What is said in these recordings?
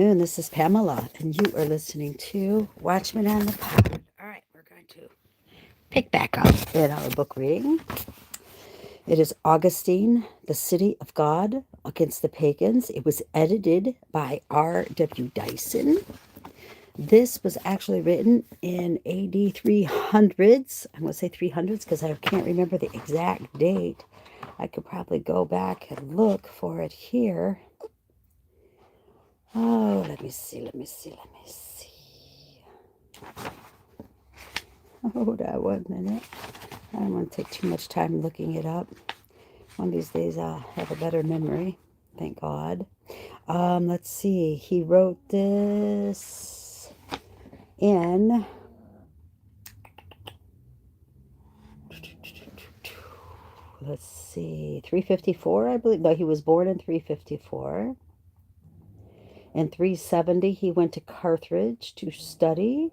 This is Pamela, and you are listening to Watchmen on the Pod. All right, we're going to pick back up in our book reading. It is Augustine, The City of God Against the Pagans. It was edited by R.W. Dyson. This was actually written in AD 300s. I'm going to say 300s because I can't remember the exact date. I could probably go back and look for it here. Oh, let me see. Hold on 1 minute. I don't want to take too much time looking it up. One of these days I'll have a better memory. Thank God. Let's see. He wrote this in... Let's see. 354, I believe. No, he was born in 354. In 370, he went to Carthage to study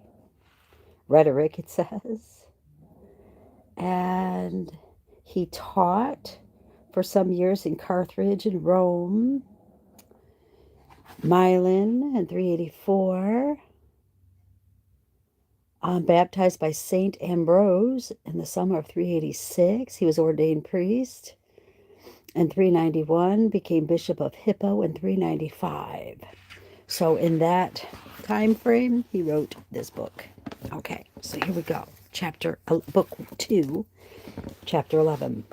rhetoric, it says. And he taught for some years in Carthage and Rome. Milan in 384. Baptized by Saint Ambrose in the summer of 386. He was ordained priest. In 391, became Bishop of Hippo in 395. So in that time frame, he wrote this book. Okay, so here we go. Book 2, chapter 11.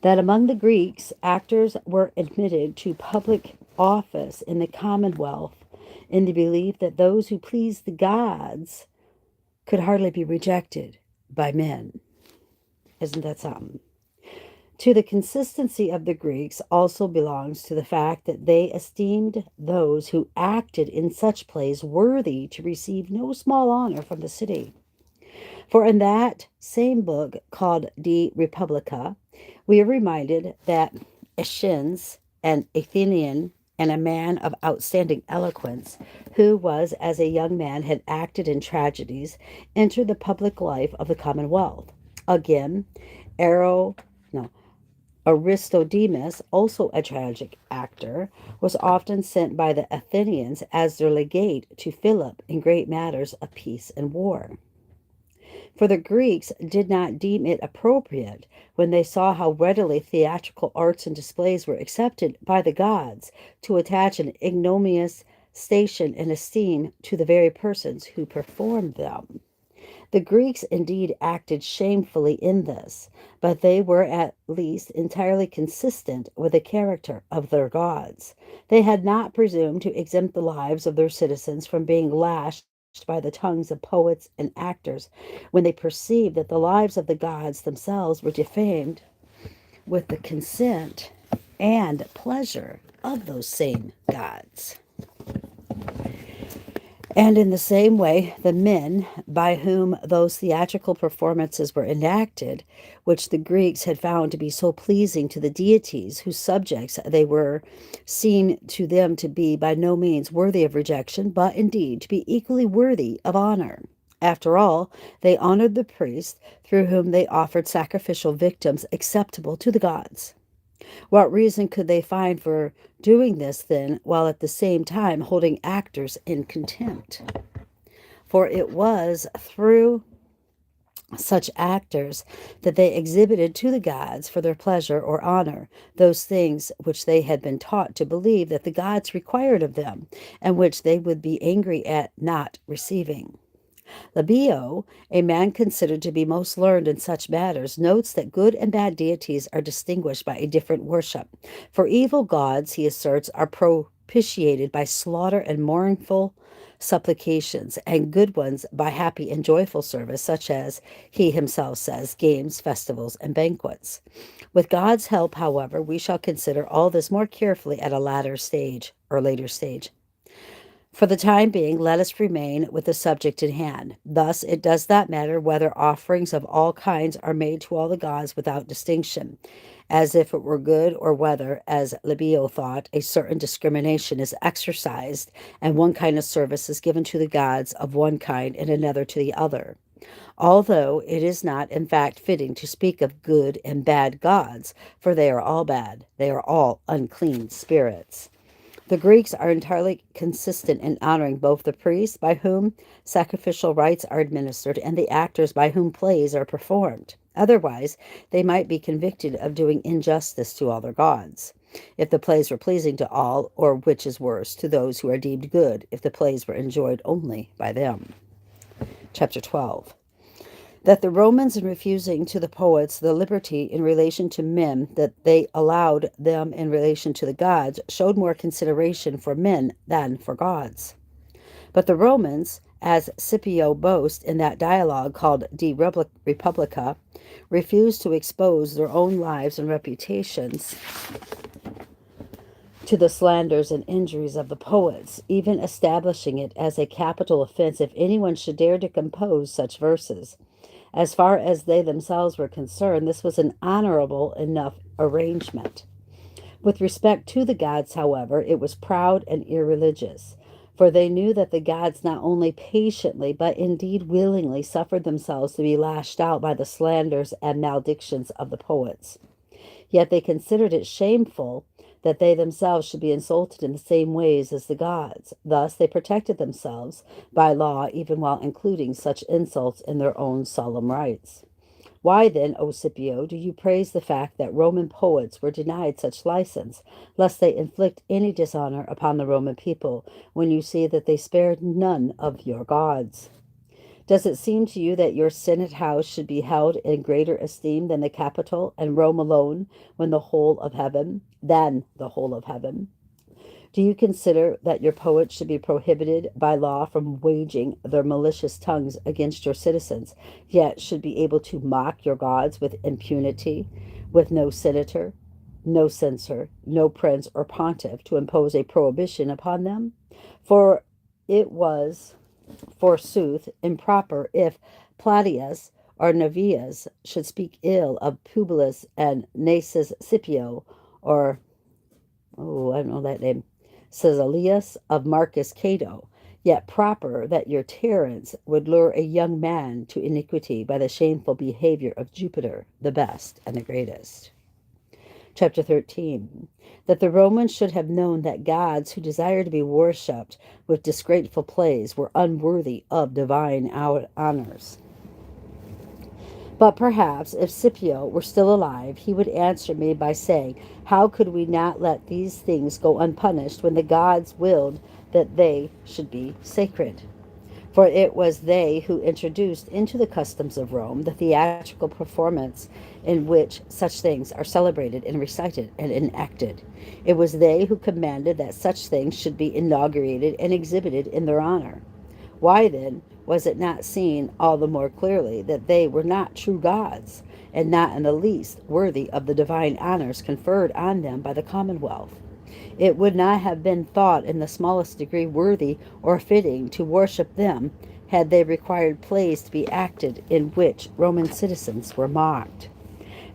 That among the Greeks, actors were admitted to public office in the Commonwealth in the belief that those who pleased the gods could hardly be rejected by men. Isn't that something? To the consistency of the Greeks also belongs to the fact that they esteemed those who acted in such plays worthy to receive no small honor from the city. For in that same book called De Republica, we are reminded that Aeschines, an Athenian and a man of outstanding eloquence, who was as a young man had acted in tragedies, entered the public life of the Commonwealth. Again, Aristodemus, also a tragic actor, was often sent by the Athenians as their legate to Philip in great matters of peace and war. For the Greeks did not deem it appropriate, when they saw how readily theatrical arts and displays were accepted by the gods, to attach an ignominious station and esteem to the very persons who performed them. The Greeks indeed acted shamefully in this, but they were at least entirely consistent with the character of their gods. They had not presumed to exempt the lives of their citizens from being lashed by the tongues of poets and actors when they perceived that the lives of the gods themselves were defamed with the consent and pleasure of those same gods. And in the same way, the men by whom those theatrical performances were enacted, which the Greeks had found to be so pleasing to the deities whose subjects they were, seemed to them to be by no means worthy of rejection, but indeed to be equally worthy of honor. After all, they honored the priests through whom they offered sacrificial victims acceptable to the gods. What reason could they find for doing this, then, while at the same time holding actors in contempt? For it was through such actors that they exhibited to the gods for their pleasure or honor those things which they had been taught to believe that the gods required of them, and which they would be angry at not receiving. Labeo, a man considered to be most learned in such matters, notes that good and bad deities are distinguished by a different worship. For evil gods, he asserts, are propitiated by slaughter and mournful supplications, and good ones by happy and joyful service, such as, he himself says, games, festivals, and banquets. With God's help, however, we shall consider all this more carefully at a later stage. For the time being, let us remain with the subject in hand. Thus, it does not matter whether offerings of all kinds are made to all the gods without distinction, as if it were good, or whether, as Labeo thought, a certain discrimination is exercised, and one kind of service is given to the gods of one kind and another to the other. Although it is not, in fact, fitting to speak of good and bad gods, for they are all bad, they are all unclean spirits. The Greeks are entirely consistent in honoring both the priests by whom sacrificial rites are administered and the actors by whom plays are performed. Otherwise, they might be convicted of doing injustice to all their gods, if the plays were pleasing to all, or, which is worse, to those who are deemed good, if the plays were enjoyed only by them. Chapter 12. That the Romans, in refusing to the poets the liberty in relation to men that they allowed them in relation to the gods, showed more consideration for men than for gods. But the Romans, as Scipio boasts in that dialogue called De Republica, refused to expose their own lives and reputations to the slanders and injuries of the poets, even establishing it as a capital offense if anyone should dare to compose such verses. As far as they themselves were concerned, this was an honorable enough arrangement. With respect to the gods, however, it was proud and irreligious, for they knew that the gods not only patiently, but indeed willingly suffered themselves to be lashed out by the slanders and maledictions of the poets. Yet they considered it shameful that they themselves should be insulted in the same ways as the gods. Thus they protected themselves by law, even while including such insults in their own solemn rites. Why then, O Scipio, do you praise the fact that Roman poets were denied such license, lest they inflict any dishonor upon the Roman people, when you see that they spared none of your gods? Does it seem to you that your Senate house should be held in greater esteem than the Capitol, and Rome alone, than the whole of heaven? Do you consider that your poets should be prohibited by law from waging their malicious tongues against your citizens, yet should be able to mock your gods with impunity, with no senator, no censor, no prince or pontiff to impose a prohibition upon them? For it was, forsooth, improper if Claudius or Navius should speak ill of Publius and Nasus Scipio, or, I don't know that name, Caesarius of Marcus Cato, yet proper that your tyrants would lure a young man to iniquity by the shameful behavior of Jupiter, the best and the greatest. Chapter 13. That the Romans should have known that gods who desired to be worshipped with disgraceful plays were unworthy of divine honors. But perhaps if Scipio were still alive, he would answer me by saying, how could we not let these things go unpunished when the gods willed that they should be sacred? For it was they who introduced into the customs of Rome the theatrical performance in which such things are celebrated and recited and enacted. It was they who commanded that such things should be inaugurated and exhibited in their honor. Why, then, was it not seen all the more clearly that they were not true gods, and not in the least worthy of the divine honors conferred on them by the Commonwealth? It would not have been thought in the smallest degree worthy or fitting to worship them had they required plays to be acted in which Roman citizens were mocked.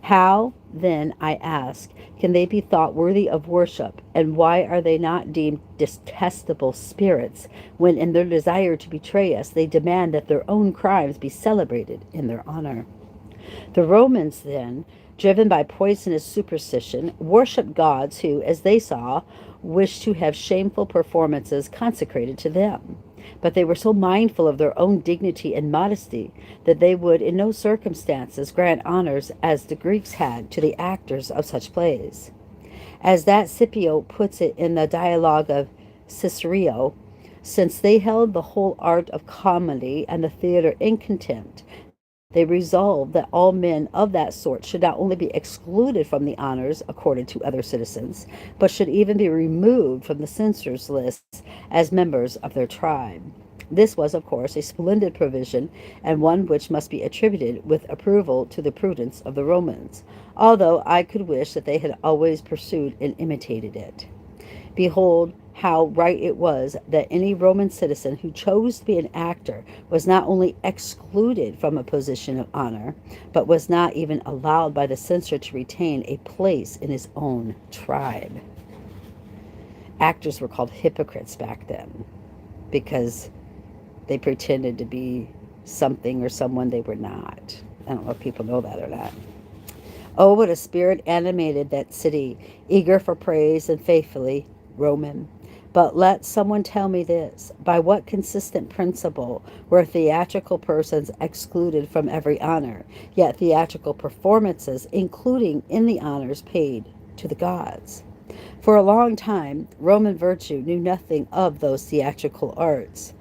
How, then, I ask, can they be thought worthy of worship, and why are they not deemed detestable spirits, when in their desire to betray us they demand that their own crimes be celebrated in their honor? The Romans, then, driven by poisonous superstition, worshipped gods who, as they saw, wished to have shameful performances consecrated to them. But they were so mindful of their own dignity and modesty that they would in no circumstances grant honors as the Greeks had to the actors of such plays. As that Scipio puts it in the dialogue of Cicero, since they held the whole art of comedy and the theater in contempt, they resolved that all men of that sort should not only be excluded from the honors accorded to other citizens, but should even be removed from the censors' lists as members of their tribe. This was, of course, a splendid provision, and one which must be attributed with approval to the prudence of the Romans, although I could wish that they had always pursued and imitated it. Behold, how right it was that any Roman citizen who chose to be an actor was not only excluded from a position of honor, but was not even allowed by the censor to retain a place in his own tribe. Actors were called hypocrites back then because they pretended to be something or someone they were not. I don't know if people know that or not. Oh, what a spirit animated that city, eager for praise and faithfully Roman. But let someone tell me this: by what consistent principle were theatrical persons excluded from every honor, yet theatrical performances, including in the honors paid to the gods? For a long time, Roman virtue knew nothing of those theatrical arts,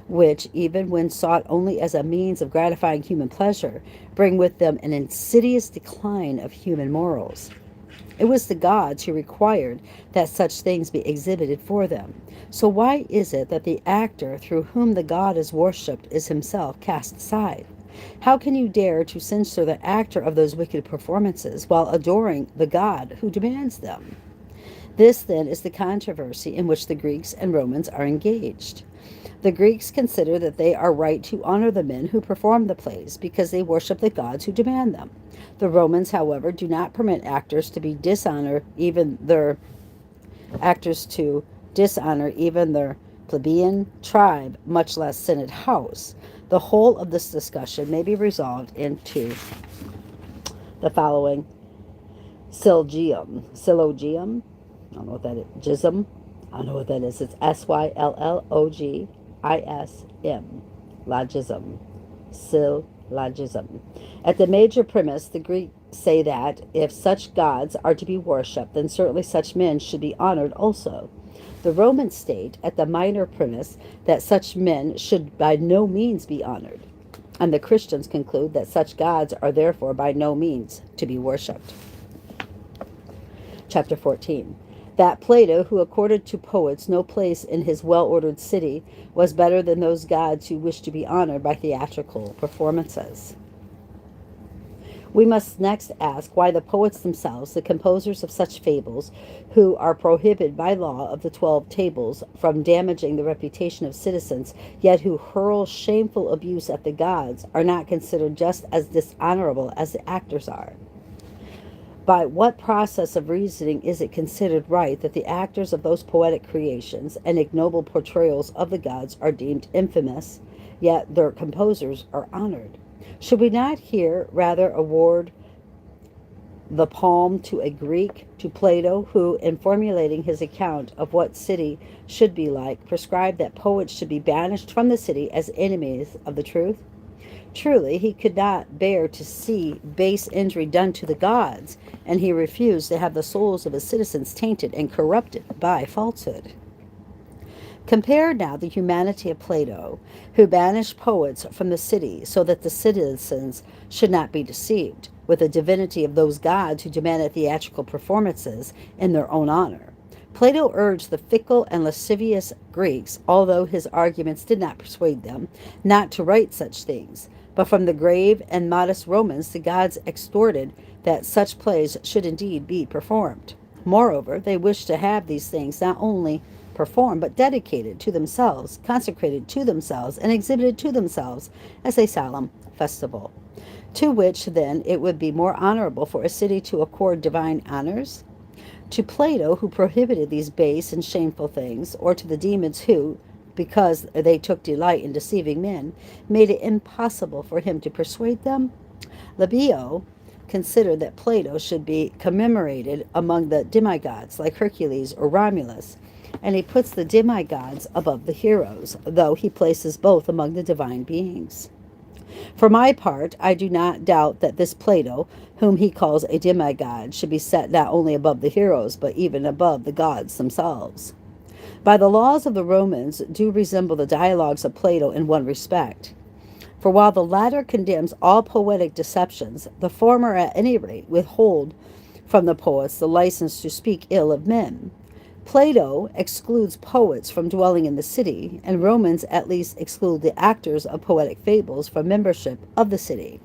which, even when sought only as a means of gratifying human pleasure, bring with them an insidious decline of human morals. It was the gods who required that such things be exhibited for them. So why is it that the actor through whom the god is worshipped is himself cast aside? How can you dare to censure the actor of those wicked performances while adoring the god who demands them? This, then, is the controversy in which the Greeks and Romans are engaged. The Greeks consider that they are right to honor the men who perform the plays because they worship the gods who demand them. The Romans, however, do not permit actors to dishonor even their plebeian tribe, much less Senate house. The whole of this discussion may be resolved into the following syllogium. I don't know what that is. Gism. I don't know what that is. It's Syllogism. Logism. Syllogism. At the major premise, the Greeks say that if such gods are to be worshipped, then certainly such men should be honored also. The Romans state at the minor premise that such men should by no means be honored, and the Christians conclude that such gods are therefore by no means to be worshipped. Chapter 14. That Plato, who accorded to poets no place in his well-ordered city, was better than those gods who wished to be honored by theatrical performances. We must next ask why the poets themselves, the composers of such fables, who are prohibited by law of the 12 tables from damaging the reputation of citizens, yet who hurl shameful abuse at the gods, are not considered just as dishonorable as the actors are. By what process of reasoning is it considered right that the actors of those poetic creations and ignoble portrayals of the gods are deemed infamous, yet their composers are honored? Should we not here rather award the palm to a Greek, to Plato, who, in formulating his account of what city should be like, prescribed that poets should be banished from the city as enemies of the truth? Truly, he could not bear to see base injury done to the gods, and he refused to have the souls of his citizens tainted and corrupted by falsehood. Compare now the humanity of Plato, who banished poets from the city so that the citizens should not be deceived, with the divinity of those gods who demanded theatrical performances in their own honor. Plato urged the fickle and lascivious Greeks, although his arguments did not persuade them, not to write such things. But from the grave and modest Romans, the gods extorted that such plays should indeed be performed. Moreover, they wished to have these things not only performed, but dedicated to themselves, consecrated to themselves, and exhibited to themselves as a solemn festival. To which, then, it would be more honorable for a city to accord divine honors? To Plato, who prohibited these base and shameful things, or to the demons who, because they took delight in deceiving men, made it impossible for him to persuade them? Labeo considered that Plato should be commemorated among the demigods, like Hercules or Romulus, and he puts the demigods above the heroes, though he places both among the divine beings. For my part, I do not doubt that this Plato, whom he calls a demigod, should be set not only above the heroes, but even above the gods themselves. By the laws of the Romans do resemble the dialogues of Plato in one respect. For while the latter condemns all poetic deceptions, the former at any rate withhold from the poets the license to speak ill of men. Plato excludes poets from dwelling in the city, and Romans at least exclude the actors of poetic fables from membership of the city.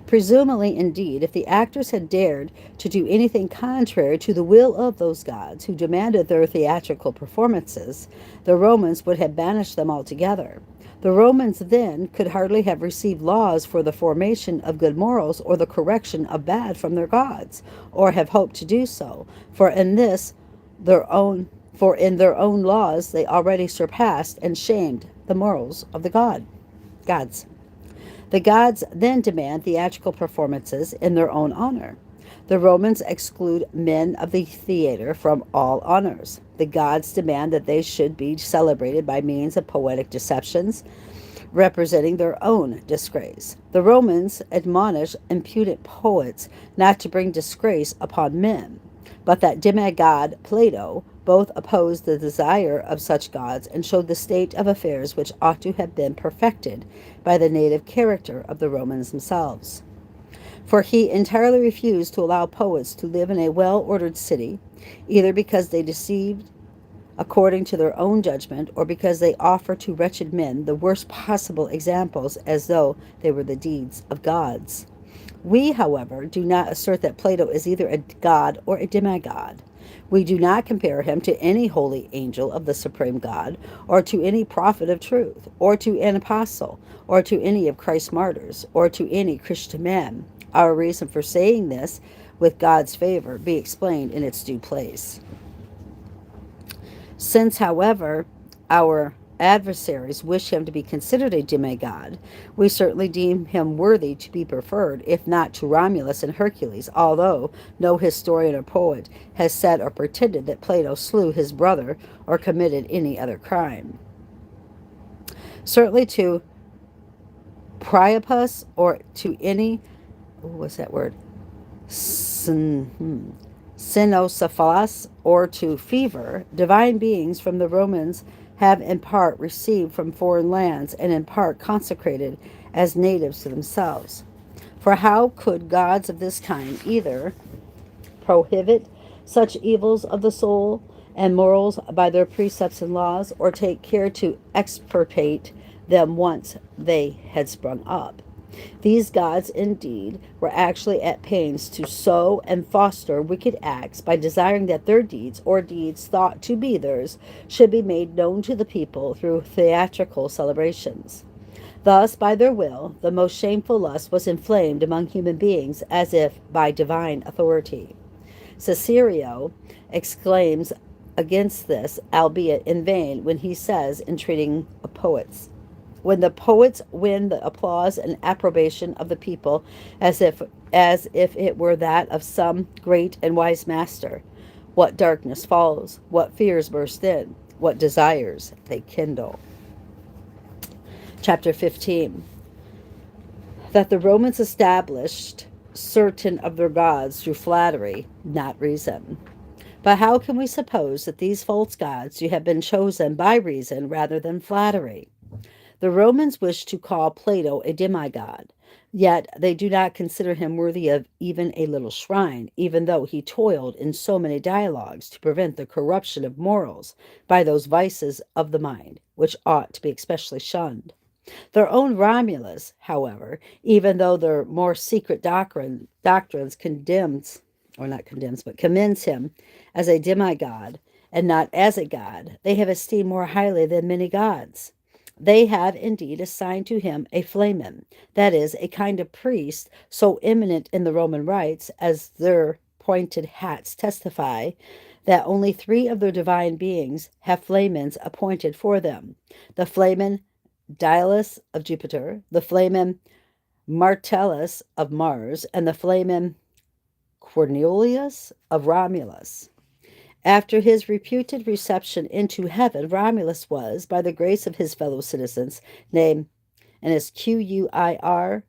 Presumably, indeed, if the actors had dared to do anything contrary to the will of those gods who demanded their theatrical performances, the Romans would have banished them altogether. The Romans then could hardly have received laws for the formation of good morals or the correction of bad from their gods, or have hoped to do so, for in their own laws they already surpassed and shamed the morals of the gods. The gods then demand theatrical performances in their own honor. The Romans exclude men of the theater from all honors. The gods demand that they should be celebrated by means of poetic deceptions, representing their own disgrace. The Romans admonish impudent poets not to bring disgrace upon men, but that demigod Plato both opposed the desire of such gods and showed the state of affairs which ought to have been perfected by the native character of the Romans themselves. For he entirely refused to allow poets to live in a well-ordered city, either because they deceived according to their own judgment, or because they offer to wretched men the worst possible examples as though they were the deeds of gods. We, however, do not assert that Plato is either a god or a demigod. We do not compare him to any holy angel of the supreme God, or to any prophet of truth, or to an apostle, or to any of Christ's martyrs, or to any Christian man. Our reason for saying this, with God's favor, be explained in its due place. Since, however, our adversaries wish him to be considered a demigod, we certainly deem him worthy to be preferred, if not to Romulus and Hercules, although no historian or poet has said or pretended that Plato slew his brother or committed any other crime. Certainly to Priapus or to any, what's that word? Cynocephalus, or to fever, divine beings from the Romans have in part received from foreign lands and in part consecrated as natives to themselves. For how could gods of this kind either prohibit such evils of the soul and morals by their precepts and laws, or take care to extirpate them once they had sprung up? These gods, indeed, were actually at pains to sow and foster wicked acts by desiring that their deeds, or deeds thought to be theirs, should be made known to the people through theatrical celebrations. Thus, by their will, the most shameful lust was inflamed among human beings as if by divine authority. Cicero exclaims against this, albeit in vain, when he says in treating of poets, when the poets win the applause and approbation of the people as if it were that of some great and wise master, what darkness follows, what fears burst in, what desires they kindle. Chapter 15. That the Romans established certain of their gods through flattery, not reason. But how can we suppose that these false gods have been chosen by reason rather than flattery? The Romans wish to call Plato a demigod, yet they do not consider him worthy of even a little shrine, even though he toiled in so many dialogues to prevent the corruption of morals by those vices of the mind, which ought to be especially shunned. Their own Romulus, however, even though their more secret doctrines commends him as a demigod and not as a god, they have esteemed more highly than many gods. They have indeed assigned to him a flamen, that is, a kind of priest so eminent in the Roman rites, as their pointed hats testify, that only 3 of their divine beings have flamens appointed for them: the flamen Dialis of Jupiter, the flamen Martellus of Mars, and the flamen Cornelius of Romulus. After his reputed reception into heaven, Romulus was, by the grace of his fellow citizens, named, and is Quirinius.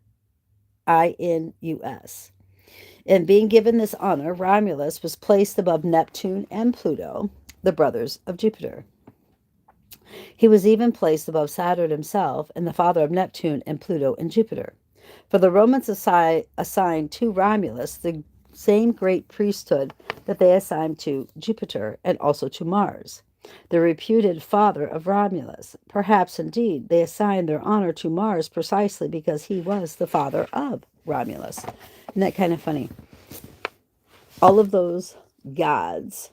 In being given this honor, Romulus was placed above Neptune and Pluto, the brothers of Jupiter. He was even placed above Saturn himself, and the father of Neptune and Pluto and Jupiter. For the Romans assigned to Romulus the same great priesthood that they assigned to Jupiter and also to Mars, the reputed father of Romulus. Perhaps, indeed, they assigned their honor to Mars precisely because he was the father of Romulus. Isn't that kind of funny? All of those gods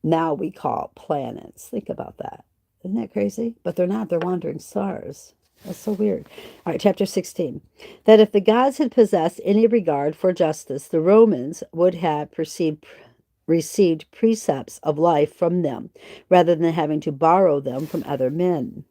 now we call planets. Think about that. Isn't that crazy? But they're not. They're wandering stars. That's so weird. All right, chapter 16. That if the gods had possessed any regard for justice, the Romans would have received precepts of life from them, rather than having to borrow them from other men.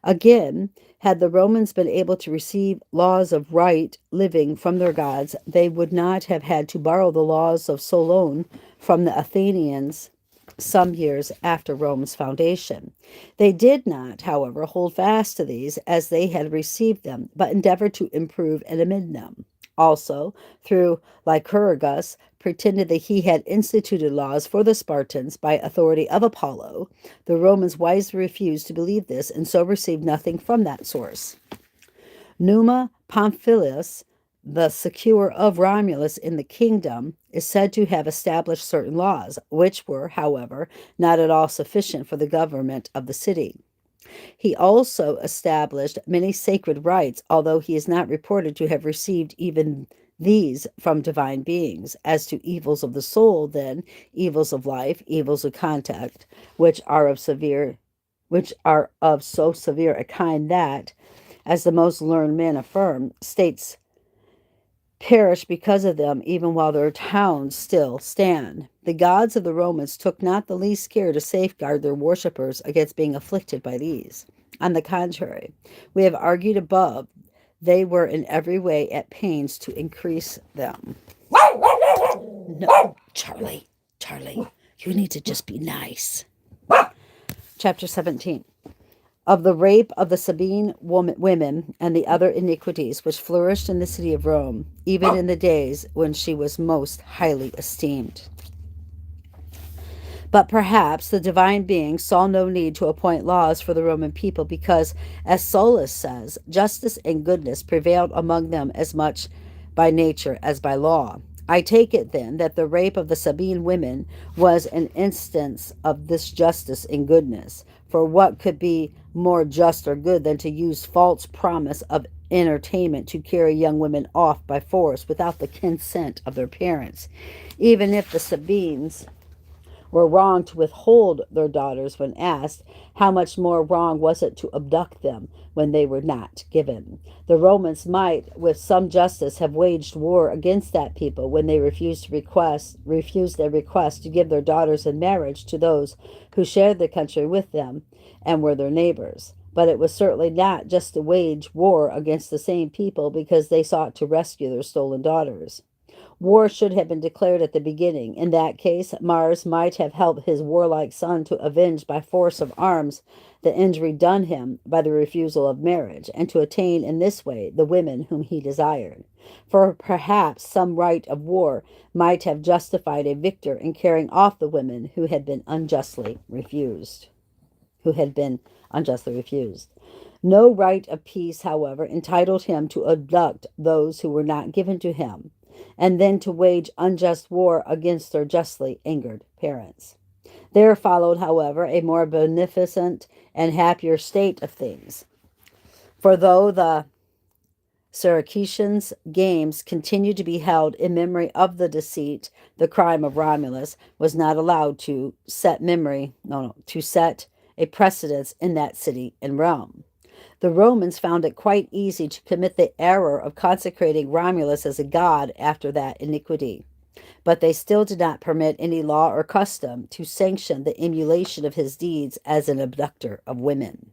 Again, had the Romans been able to receive laws of right living from their gods, they would not have had to borrow the laws of Solon from the Athenians some years after Rome's foundation. They did not, however, hold fast to these as they had received them, but endeavored to improve and amend them. Also, through Lycurgus, pretended that he had instituted laws for the Spartans by authority of Apollo. The Romans wisely refused to believe this and so received nothing from that source. Numa Pamphilus, the successor of Romulus in the kingdom, is said to have established certain laws, which were, however, not at all sufficient for the government of the city. He also established many sacred rites, although he is not reported to have received even these from divine beings. As to evils of the soul, then, evils of life, evils of contact, which are of so severe a kind that, as the most learned men affirm, states perish because of them, even while their towns still stand. The gods of the Romans took not the least care to safeguard their worshippers against being afflicted by these. On the contrary, we have argued above, they were in every way at pains to increase them. No, Charlie, you need to just be nice. Chapter 17. Of the rape of the Sabine women and the other iniquities which flourished in the city of Rome, even in the days when she was most highly esteemed. But perhaps the divine being saw no need to appoint laws for the Roman people because, as Solus says, justice and goodness prevailed among them as much by nature as by law. I take it, then, that the rape of the Sabine women was an instance of this justice and goodness. For what could be more just or good than to use false promise of entertainment to carry young women off by force without the consent of their parents? Even if the Sabines were wrong to withhold their daughters when asked, how much more wrong was it to abduct them when they were not given? The Romans might, with some justice, have waged war against that people when they refused their request to give their daughters in marriage to those who shared the country with them and were their neighbors. But it was certainly not just to wage war against the same people because they sought to rescue their stolen daughters. War should have been declared at the beginning. In that case, Mars might have helped his warlike son to avenge by force of arms the injury done him by the refusal of marriage, and to attain in this way the women whom he desired. For perhaps some right of war might have justified a victor in carrying off the women who had been unjustly refused. No right of peace, however, entitled him to abduct those who were not given to him, and then to wage unjust war against their justly angered parents. There followed, however, a more beneficent and happier state of things. For though the Syracusans' games continued to be held in memory of the deceit, the crime of Romulus was not allowed to set a precedence in that city in Rome. The Romans found it quite easy to commit the error of consecrating Romulus as a god after that iniquity, but they still did not permit any law or custom to sanction the emulation of his deeds as an abductor of women.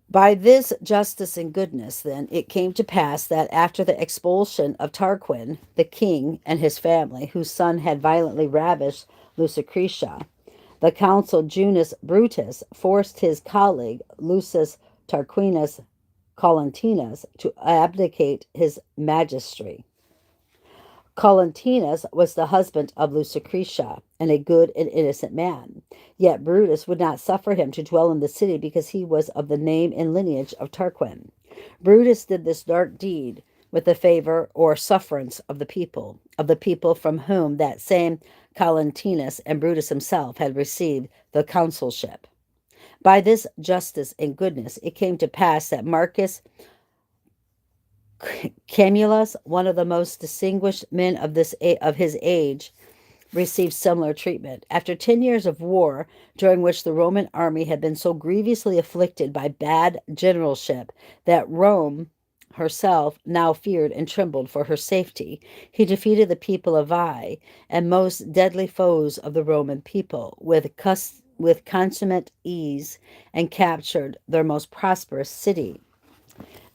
By this justice and goodness, then, it came to pass that after the expulsion of Tarquin, the king and his family, whose son had violently ravished Lucretia, the consul Junius Brutus forced his colleague Lucius Tarquinius Collantinus to abdicate his magistracy. Collantinus was the husband of Lucretia, and a good and innocent man. Yet Brutus would not suffer him to dwell in the city because he was of the name and lineage of Tarquin. Brutus did this dark deed with the favor or sufferance of the people from whom that same Collantinus and Brutus himself had received the consulship. By this justice and goodness it came to pass that Marcus Camillus, one of the most distinguished men of his age, received similar treatment. After 10 years of war, during which the Roman army had been so grievously afflicted by bad generalship that Rome herself now feared and trembled for her safety, he defeated the people of Veii and most deadly foes of the Roman people with with consummate ease and captured their most prosperous city.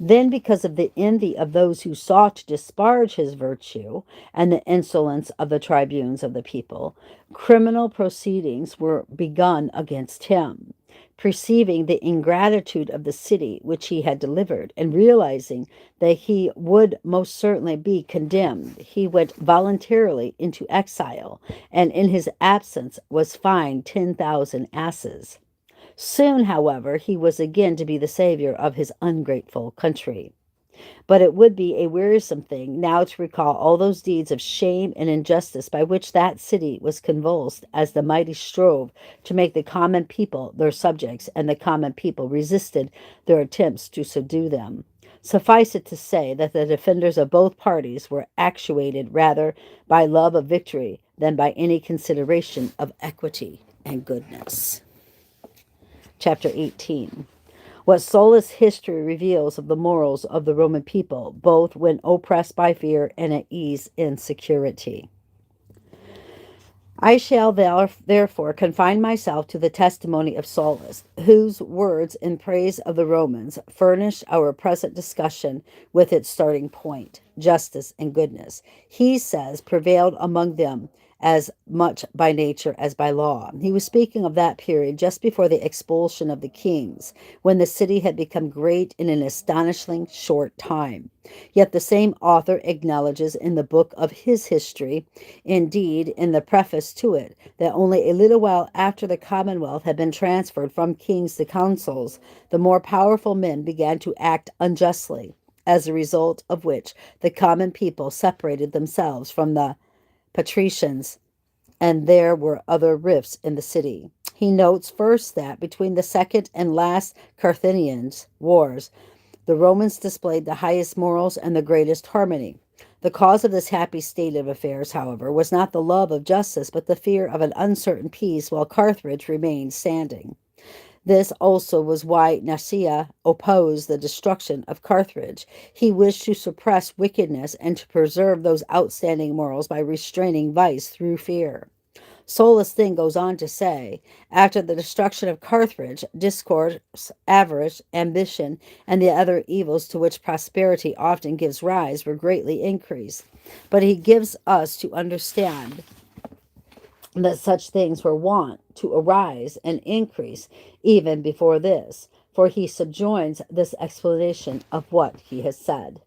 Then, because of the envy of those who sought to disparage his virtue and the insolence of the tribunes of the people, criminal proceedings were begun against him. Perceiving the ingratitude of the city which he had delivered, and realizing that he would most certainly be condemned, he went voluntarily into exile, and in his absence was fined 10,000 asses. Soon, however, he was again to be the savior of his ungrateful country. But it would be a wearisome thing now to recall all those deeds of shame and injustice by which that city was convulsed, as the mighty strove to make the common people their subjects, and the common people resisted their attempts to subdue them. Suffice it to say that the defenders of both parties were actuated rather by love of victory than by any consideration of equity and goodness. Chapter 18. What Solus history reveals of the morals of the Roman people, both when oppressed by fear and at ease in security. I shall therefore confine myself to the testimony of Solus, whose words in praise of the Romans furnish our present discussion with its starting point: justice and goodness, he says, prevailed among them as much by nature as by law. He was speaking of that period just before the expulsion of the kings, when the city had become great in an astonishingly short time. Yet the same author acknowledges in the book of his history, indeed in the preface to it, that only a little while after the commonwealth had been transferred from kings to consuls, the more powerful men began to act unjustly, as a result of which the common people separated themselves from the patricians, and there were other rifts in the city. He notes first that between the second and last Carthaginian wars, the Romans displayed the highest morals and the greatest harmony. The cause of this happy state of affairs, however, was not the love of justice, but the fear of an uncertain peace while Carthage remained standing. This also was why Nicaea opposed the destruction of Carthage. He wished to suppress wickedness and to preserve those outstanding morals by restraining vice through fear. Solus then goes on to say, after the destruction of Carthage, discord, avarice, ambition, and the other evils to which prosperity often gives rise were greatly increased. But he gives us to understand that such things were wont to arise and increase even before this, for he subjoins this explanation of what he has said.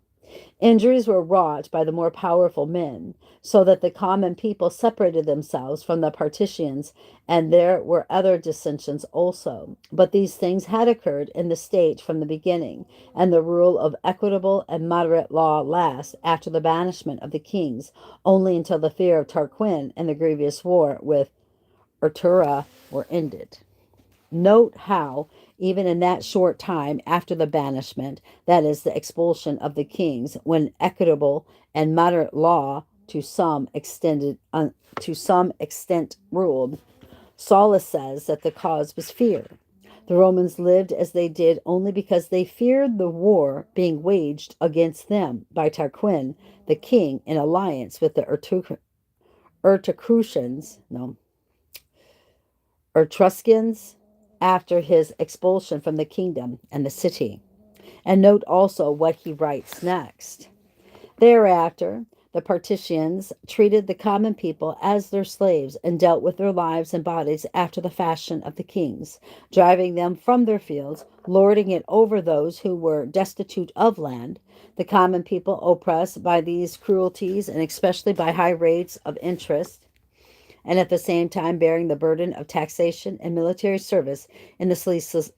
Injuries were wrought by the more powerful men, so that the common people separated themselves from the patricians, and there were other dissensions also. But these things had occurred in the state from the beginning, and the rule of equitable and moderate law lasts after the banishment of the kings, only until the fear of Tarquin and the grievous war with Ertura were ended. Note how, even in that short time after the banishment, that is, the expulsion of the kings, when equitable and moderate law to some extent ruled, Solus says that the cause was fear. The Romans lived as they did only because they feared the war being waged against them by Tarquin, the king, in alliance with the Etruscans, after his expulsion from the kingdom and the city. And note also what he writes next. Thereafter, the patricians treated the common people as their slaves and dealt with their lives and bodies after the fashion of the kings, driving them from their fields, lording it over those who were destitute of land. The common people, oppressed by these cruelties and especially by high rates of interest, and at the same time bearing the burden of taxation and military service in the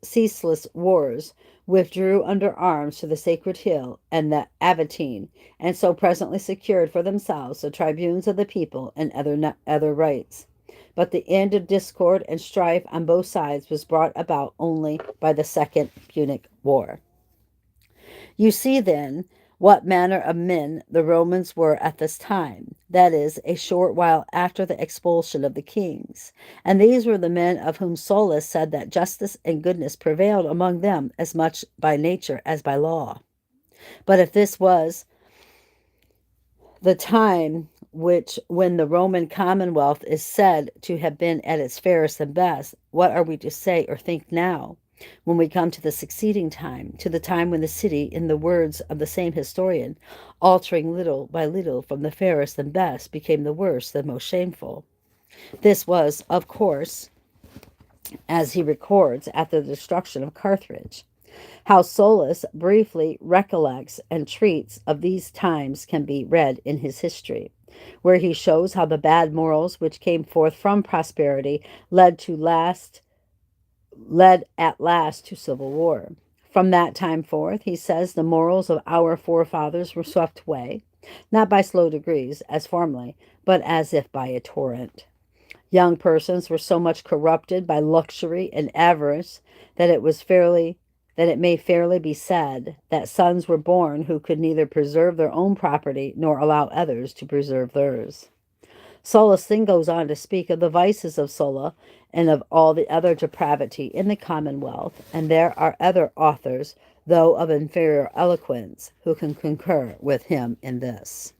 ceaseless wars, withdrew under arms to the Sacred Hill and the Aventine, and so presently secured for themselves the tribunes of the people and other rights. But the end of discord and strife on both sides was brought about only by the Second Punic War. You see, then, what manner of men the Romans were at this time, that is, a short while after the expulsion of the kings. And these were the men of whom Solus said that justice and goodness prevailed among them as much by nature as by law. But if this was the time which, when the Roman Commonwealth is said to have been at its fairest and best, what are we to say or think now, when we come to the succeeding time, to the time when the city, in the words of the same historian, altering little by little from the fairest and best, became the worst and most shameful? This was, of course, as he records, at the destruction of Carthage. How Solus briefly recollects and treats of these times can be read in his history, where he shows how the bad morals which came forth from prosperity led at last to civil war. From that time forth, he says, the morals of our forefathers were swept away, not by slow degrees, as formerly, but as if by a torrent. Young persons were so much corrupted by luxury and avarice that it may fairly be said that sons were born who could neither preserve their own property nor allow others to preserve theirs. Solus then goes on to speak of the vices of Sulla and of all the other depravity in the commonwealth, and there are other authors, though of inferior eloquence, who can concur with him in this.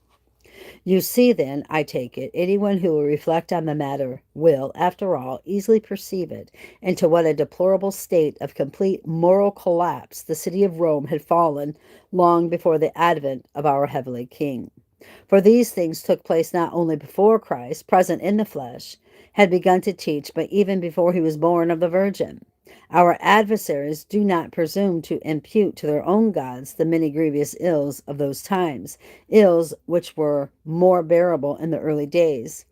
You see, then, I take it, anyone who will reflect on the matter will, after all, easily perceive it, into what a deplorable state of complete moral collapse the city of Rome had fallen long before the advent of our heavenly King. For these things took place not only before Christ, present in the flesh, had begun to teach, but even before he was born of the Virgin. Our adversaries do not presume to impute to their own gods the many grievous ills of those times, ills which were more bearable in the early days,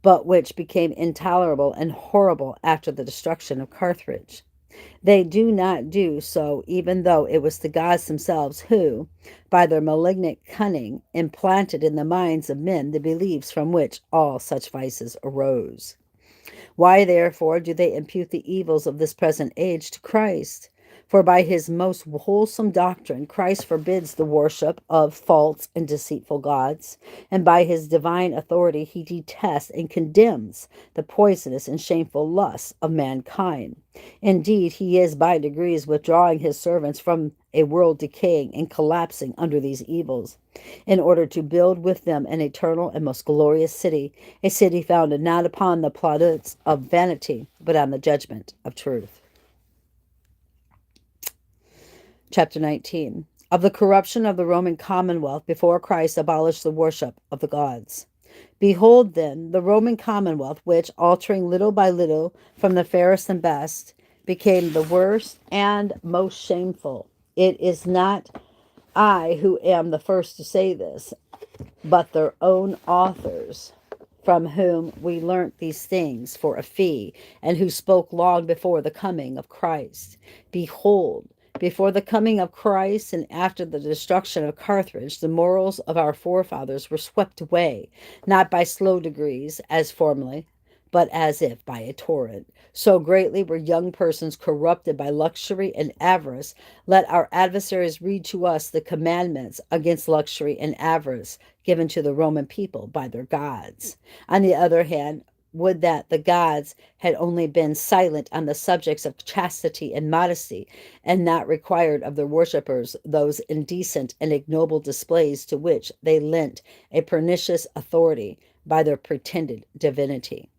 but which became intolerable and horrible after the destruction of Carthage. They do not do so even though it was the gods themselves who, by their malignant cunning, implanted in the minds of men the beliefs from which all such vices arose. Why, therefore, do they impute the evils of this present age to Christ? For by his most wholesome doctrine, Christ forbids the worship of false and deceitful gods, and by his divine authority he detests and condemns the poisonous and shameful lusts of mankind. Indeed, he is by degrees withdrawing his servants from a world decaying and collapsing under these evils, in order to build with them an eternal and most glorious city, a city founded not upon the plaudits of vanity, but on the judgment of truth. Chapter 19. Of the corruption of the Roman Commonwealth before Christ abolished the worship of the gods. Behold, then, the Roman Commonwealth, which, altering little by little from the fairest and best, became the worst and most shameful. It is not I who am the first to say this, but their own authors, from whom we learnt these things for a fee, and who spoke long before the coming of Christ. Behold, before the coming of Christ and after the destruction of Carthage, the morals of our forefathers were swept away, not by slow degrees, as formerly, but as if by a torrent. So greatly were young persons corrupted by luxury and avarice. Let our adversaries read to us the commandments against luxury and avarice given to the Roman people by their gods. On the other hand, would that the gods had only been silent on the subjects of chastity and modesty, and not required of their worshippers those indecent and ignoble displays to which they lent a pernicious authority by their pretended divinity.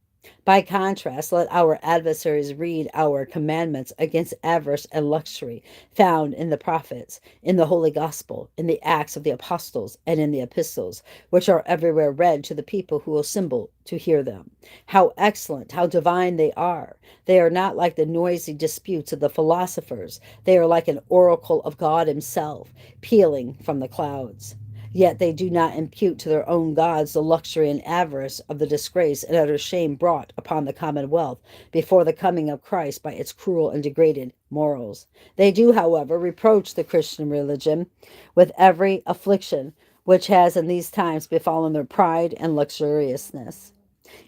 By contrast, let our adversaries read our commandments against avarice and luxury, found in the prophets, in the Holy Gospel, in the Acts of the Apostles, and in the epistles, which are everywhere read to the people who assemble to hear them. How excellent, how divine they are! They are not like the noisy disputes of the philosophers. They are like an oracle of God himself, pealing from the clouds. Yet they do not impute to their own gods the luxury and avarice of the disgrace and utter shame brought upon the commonwealth before the coming of Christ by its cruel and degraded morals. They do, however, reproach the Christian religion with every affliction which has in these times befallen their pride and luxuriousness.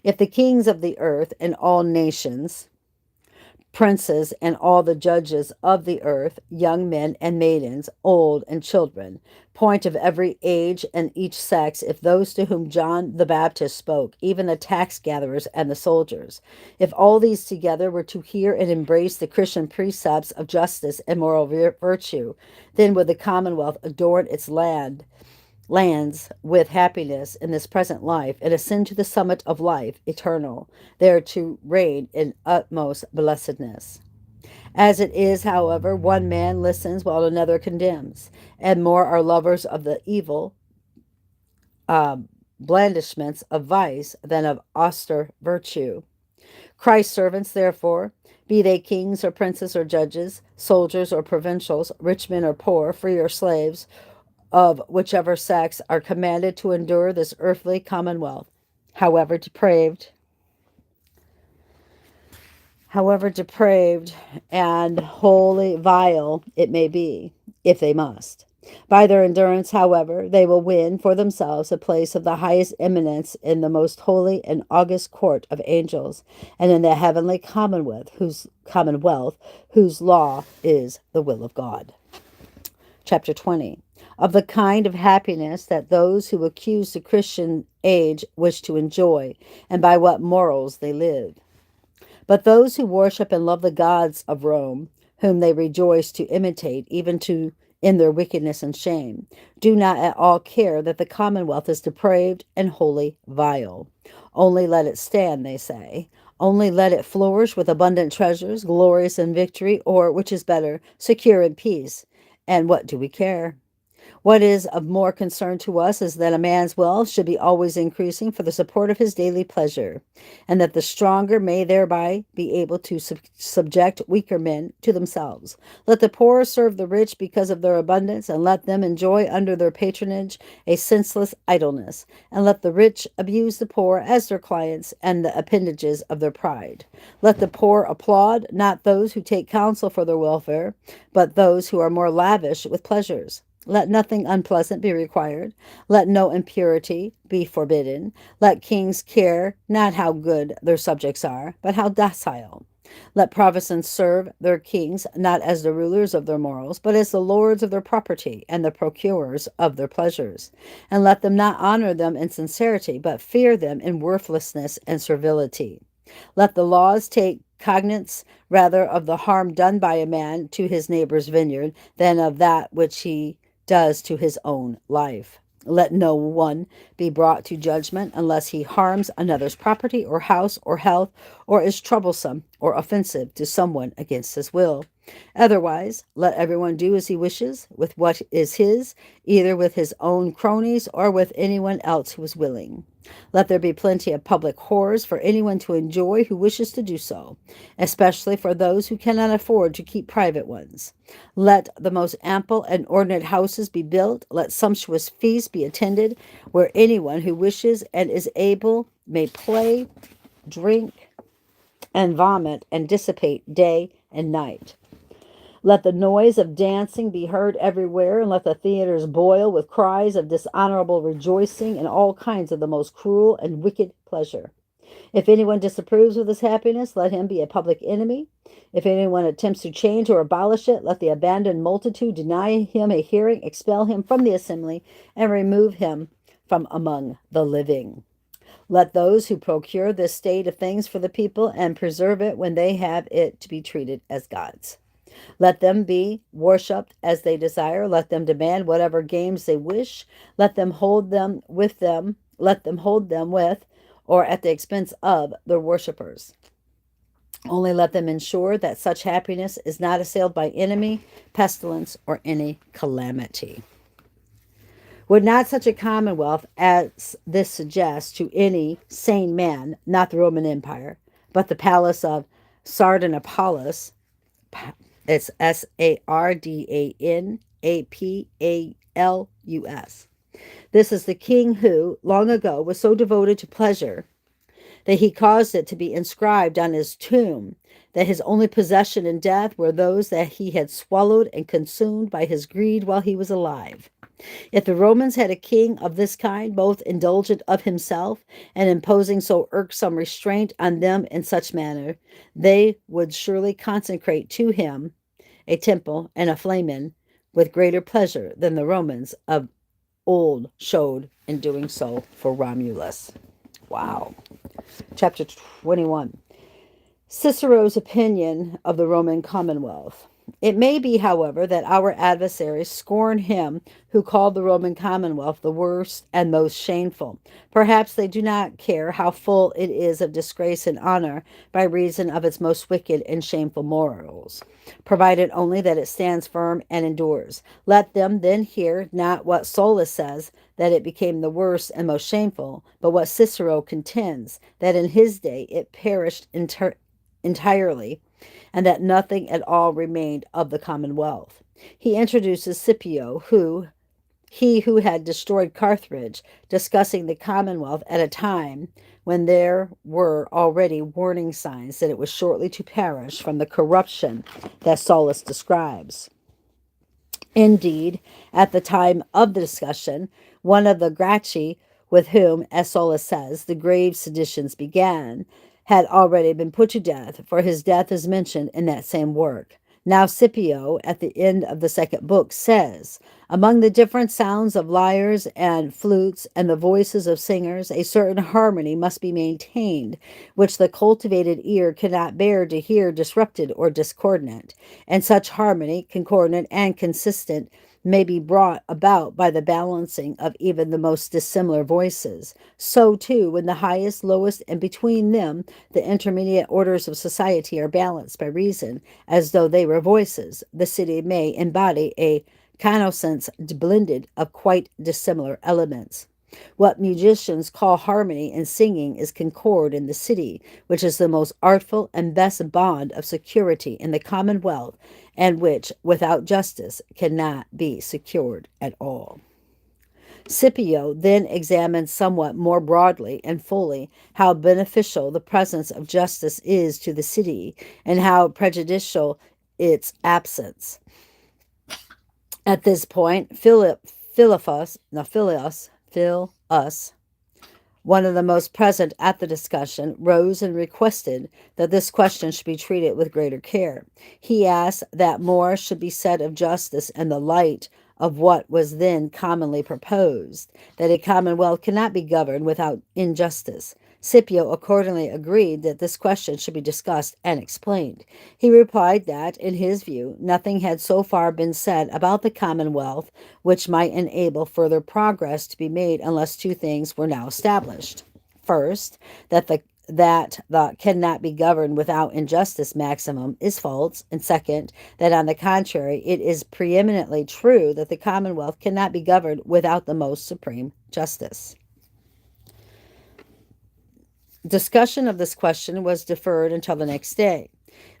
If the kings of the earth and all nations, princes and all the judges of the earth, young men and maidens, old and children, point of every age and each sex, if those to whom John the Baptist spoke, even the tax gatherers and the soldiers, if all these together were to hear and embrace the Christian precepts of justice and moral virtue, then would the commonwealth adorn its land lands with happiness in this present life and ascend to the summit of life eternal, there to reign in utmost blessedness. As it is, however, one man listens while another condemns, and more are lovers of the evil blandishments of vice than of austere virtue. Christ's servants, therefore, be they kings or princes or judges, soldiers or provincials, rich men or poor, free or slaves, of whichever sex, are commanded to endure this earthly commonwealth, however depraved, however depraved and wholly vile it may be, if they must. By their endurance, however, they will win for themselves a place of the highest eminence in the most holy and august court of angels, and in the heavenly commonwealth whose law is the will of God. Chapter 20. Of the kind of happiness that those who accuse the Christian age wish to enjoy, and by what morals they live. But those who worship and love the gods of Rome, whom they rejoice to imitate, even to in their wickedness and shame, do not at all care that the commonwealth is depraved and wholly vile. Only let it stand, they say. Only let it flourish with abundant treasures, glorious in victory, or, which is better, secure in peace. And what do we care? What is of more concern to us is that a man's wealth should be always increasing for the support of his daily pleasure, and that the stronger may thereby be able to subject weaker men to themselves. Let the poor serve the rich because of their abundance, and let them enjoy under their patronage a senseless idleness, and let the rich abuse the poor as their clients and the appendages of their pride. Let the poor applaud not those who take counsel for their welfare, but those who are more lavish with pleasures. Let nothing unpleasant be required. Let no impurity be forbidden. Let kings care not how good their subjects are, but how docile. Let provinces serve their kings not as the rulers of their morals, but as the lords of their property and the procurers of their pleasures. And let them not honor them in sincerity, but fear them in worthlessness and servility. Let the laws take cognizance rather of the harm done by a man to his neighbor's vineyard than of that which he does to his own life. Let no one be brought to judgment unless he harms another's property or house or health, or is troublesome or offensive to someone against his will. Otherwise, let everyone do as he wishes with what is his, either with his own cronies or with anyone else who is willing. Let there be plenty of public whores for anyone to enjoy who wishes to do so, especially for those who cannot afford to keep private ones. Let the most ample and ornate houses be built. Let sumptuous feasts be attended, where anyone who wishes and is able may play, drink, and vomit and dissipate day and night. Let the noise of dancing be heard everywhere, and let the theaters boil with cries of dishonorable rejoicing and all kinds of the most cruel and wicked pleasure. If anyone disapproves of this happiness, let him be a public enemy. If anyone attempts to change or abolish it, let the abandoned multitude deny him a hearing, expel him from the assembly, and remove him from among the living. Let those who procure this state of things for the people and preserve it when they have it to be treated as gods. Let them be worshipped as they desire. Let them demand whatever games they wish. Let them hold them with them. Let them hold them with or at the expense of their worshippers. Only let them ensure that such happiness is not assailed by enemy, pestilence, or any calamity. Would not such a commonwealth as this suggest to any sane man, not the Roman Empire, but the palace of Sardanapalus, it's Sardanapalus. This is the king who, long ago, was so devoted to pleasure that he caused it to be inscribed on his tomb that his only possession in death were those that he had swallowed and consumed by his greed while he was alive. If the Romans had a king of this kind, both indulgent of himself and imposing so irksome restraint on them in such manner, they would surely consecrate to him a temple and a flamen with greater pleasure than the Romans of old showed in doing so for Romulus. Wow. Chapter 21. Cicero's opinion of the Roman Commonwealth. It may be, however, that our adversaries scorn him who called the Roman Commonwealth the worst and most shameful. Perhaps they do not care how full it is of disgrace and honor by reason of its most wicked and shameful morals, provided only that it stands firm and endures. Let them then hear not what Solus says, that it became the worst and most shameful, but what Cicero contends, that in his day it perished entirely, and that nothing at all remained of the commonwealth. He introduces Scipio, who had destroyed Carthage, discussing the commonwealth at a time when there were already warning signs that it was shortly to perish from the corruption that Solus describes. Indeed, at the time of the discussion, one of the Gracchi, with whom, as Solus says, the grave seditions began, had already been put to death, for his death is mentioned in that same work. Now Scipio, at the end of the second book, says, among the different sounds of lyres and flutes and the voices of singers, a certain harmony must be maintained, which the cultivated ear cannot bear to hear disrupted or discordant. And such harmony, concordant and consistent, may be brought about by the balancing of even the most dissimilar voices. So, too, when the highest, lowest, and between them, the intermediate orders of society are balanced by reason, as though they were voices, the city may embody a consonance blended of quite dissimilar elements. What musicians call harmony in singing is concord in the city, which is the most artful and best bond of security in the commonwealth, and which, without justice, cannot be secured at all. Scipio then examines somewhat more broadly and fully how beneficial the presence of justice is to the city and how prejudicial its absence. At this point, Philus, one of the most present at the discussion, rose and requested that this question should be treated with greater care. He asked that more should be said of justice in the light of what was then commonly proposed, that a commonwealth cannot be governed without injustice. Scipio accordingly agreed that this question should be discussed and explained. He replied that, in his view, nothing had so far been said about the commonwealth which might enable further progress to be made unless two things were now established. First, that the cannot be governed without injustice maximum is false, and second, that on the contrary, it is preeminently true that the commonwealth cannot be governed without the most supreme justice. Discussion of this question was deferred until the next day.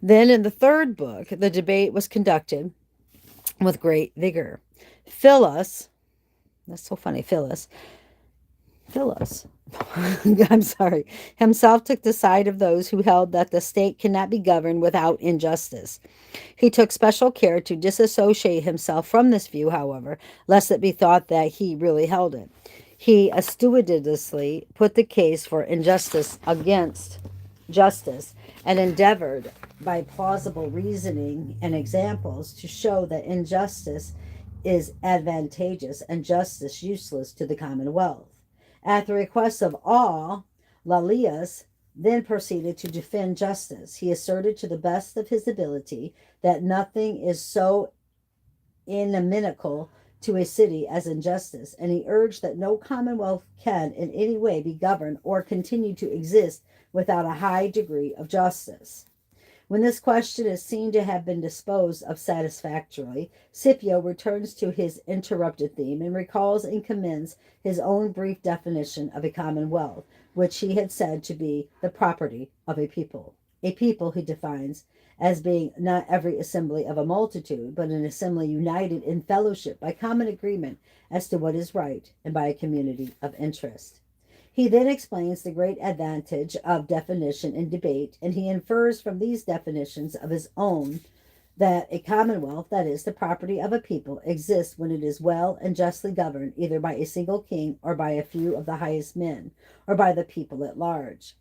Then, in the third book, the debate was conducted with great vigor. Philus, that's so funny, Philus, I'm sorry, himself took the side of those who held that the state cannot be governed without injustice. He took special care to disassociate himself from this view, however, lest it be thought that he really held it. He assiduously put the case for injustice against justice and endeavored by plausible reasoning and examples to show that injustice is advantageous and justice useless to the commonwealth. At the request of all, Lalius then proceeded to defend justice. He asserted to the best of his ability that nothing is so inimical to a city as injustice, and he urged that no commonwealth can in any way be governed or continue to exist without a high degree of justice. When this question is seen to have been disposed of satisfactorily, Scipio returns to his interrupted theme and recalls and commends his own brief definition of a commonwealth, which he had said to be the property of a people. A people, he defines, as being not every assembly of a multitude, but an assembly united in fellowship by common agreement as to what is right and by a community of interest. He then explains the great advantage of definition in debate, and he infers from these definitions of his own that a commonwealth, that is, the property of a people, exists when it is well and justly governed, either by a single king or by a few of the highest men, or by the people at large.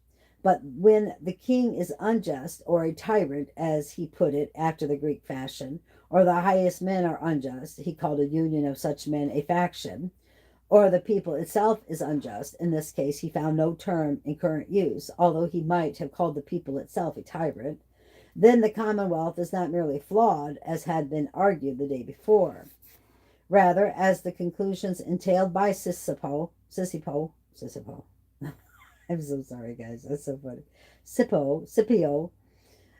But when the king is unjust, or a tyrant, as he put it after the Greek fashion, or the highest men are unjust, he called a union of such men a faction, or the people itself is unjust. In this case, he found no term in current use, although he might have called the people itself a tyrant. then the Commonwealth is not merely flawed, as had been argued the day before. Rather, as the conclusions entailed by Scipio, I'm so sorry, guys, that's so funny. Scipio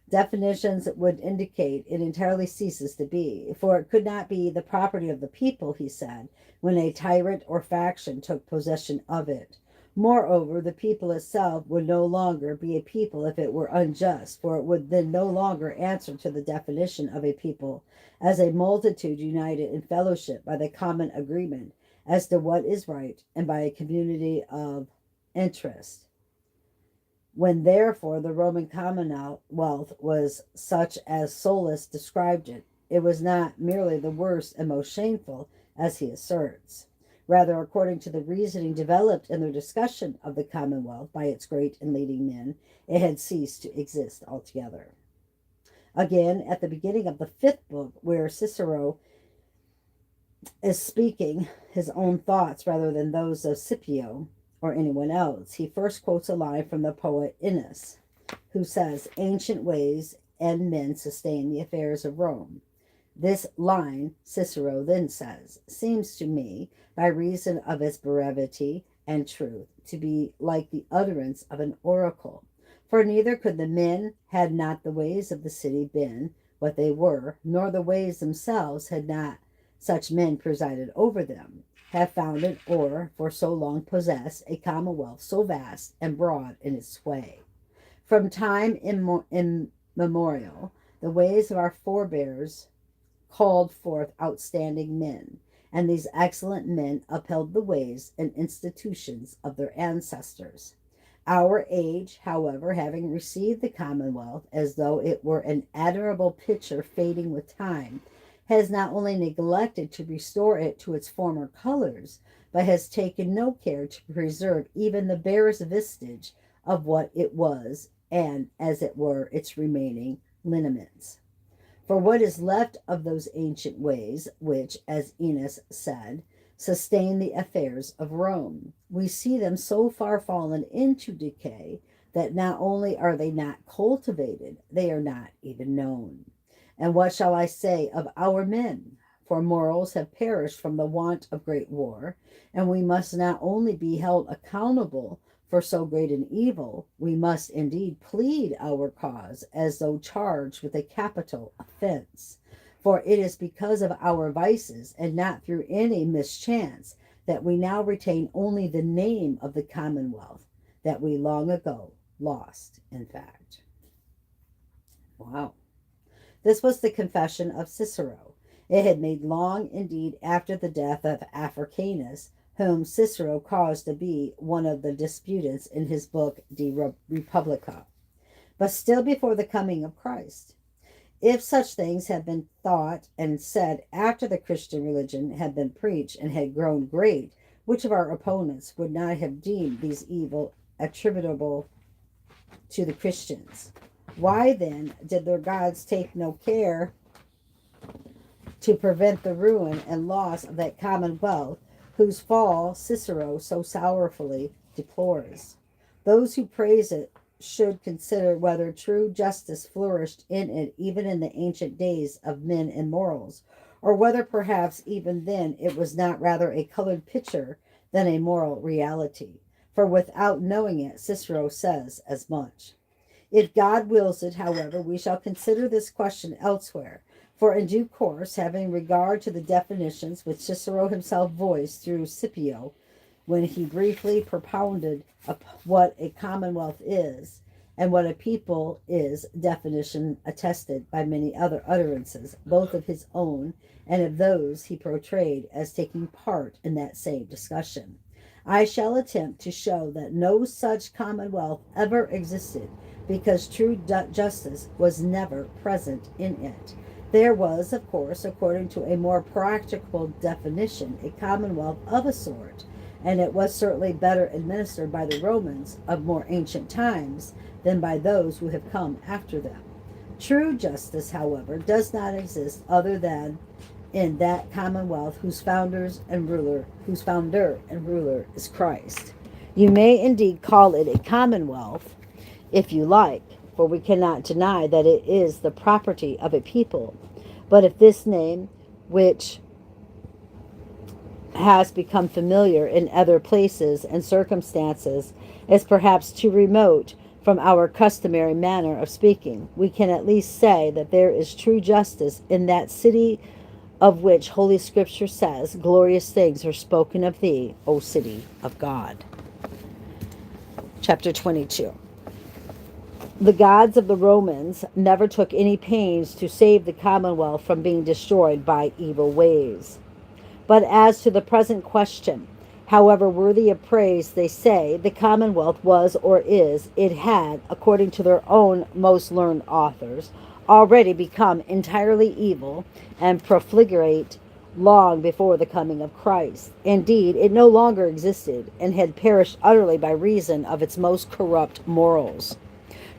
definitions would indicate it entirely ceases to be, for it could not be the property of the people, he said, when a tyrant or faction took possession of it. Moreover, the people itself would no longer be a people if it were unjust, for it would then no longer answer to the definition of a people as a multitude united in fellowship by the common agreement as to what is right and by a community of interest. When therefore the Roman commonwealth was such as Solus described it, it was not merely the worst and most shameful, as he asserts. Rather, according to the reasoning developed in their discussion of the commonwealth by its great and leading men, it had ceased to exist altogether. Again, at the beginning of the fifth book, where Cicero is speaking his own thoughts rather than those of Scipio or anyone else, he first quotes a line from the poet Ennius, who says, "Ancient ways and men sustain the affairs of Rome." This line, Cicero then says, seems to me, by reason of its brevity and truth, to be like the utterance of an oracle. For neither could the men, had not the ways of the city been what they were, nor the ways themselves, had not such men presided over them, have founded or for so long possessed a commonwealth so vast and broad in its sway. From time immemorial, the ways of our forebears called forth outstanding men, and these excellent men upheld the ways and institutions of their ancestors. Our age, however, having received the commonwealth as though it were an admirable picture fading with time, has not only neglected to restore it to its former colors, but has taken no care to preserve even the barest vestige of what it was, and, as it were, its remaining lineaments. For what is left of those ancient ways, which, as Ennius said, sustain the affairs of Rome, we see them so far fallen into decay that not only are they not cultivated, they are not even known. And what shall I say of our men? For morals have perished from the want of great war, and we must not only be held accountable for so great an evil, we must indeed plead our cause as though charged with a capital offense. For it is because of our vices, and not through any mischance, that we now retain only the name of the Commonwealth that we long ago lost, in fact. Wow. This was the confession of Cicero. It had made long indeed after the death of Africanus, whom Cicero caused to be one of the disputants in his book De Republica, but still before the coming of Christ. If such things had been thought and said after the Christian religion had been preached and had grown great, which of our opponents would not have deemed these evil attributable to the Christians? Why then did their gods take no care to prevent the ruin and loss of that commonwealth whose fall Cicero so sorrowfully deplores? Those who praise it should consider whether true justice flourished in it even in the ancient days of men and morals, or whether perhaps even then it was not rather a colored picture than a moral reality. For without knowing it, Cicero says as much. If God wills it, however, we shall consider this question elsewhere, for in due course, having regard to the definitions which Cicero himself voiced through Scipio, when he briefly propounded what a commonwealth is and what a people is, definition attested by many other utterances, both of his own and of those he portrayed as taking part in that same discussion, I shall attempt to show that no such commonwealth ever existed, because true justice was never present in it. There was, of course, according to a more practical definition, a commonwealth of a sort, and it was certainly better administered by the Romans of more ancient times than by those who have come after them. True justice, however, does not exist other than in that commonwealth whose founder and ruler is Christ. You may indeed call it a commonwealth, if you like, for we cannot deny that it is the property of a people. But if this name, which has become familiar in other places and circumstances, is perhaps too remote from our customary manner of speaking, we can at least say that there is true justice in that city of which Holy Scripture says, glorious things are spoken of thee, O city of God. Chapter 22. The gods of the Romans never took any pains to save the commonwealth from being destroyed by evil ways. But as to the present question, however worthy of praise they say the commonwealth was or is, it had, according to their own most learned authors, already become entirely evil and profligate long before the coming of Christ. Indeed, it no longer existed and had perished utterly by reason of its most corrupt morals.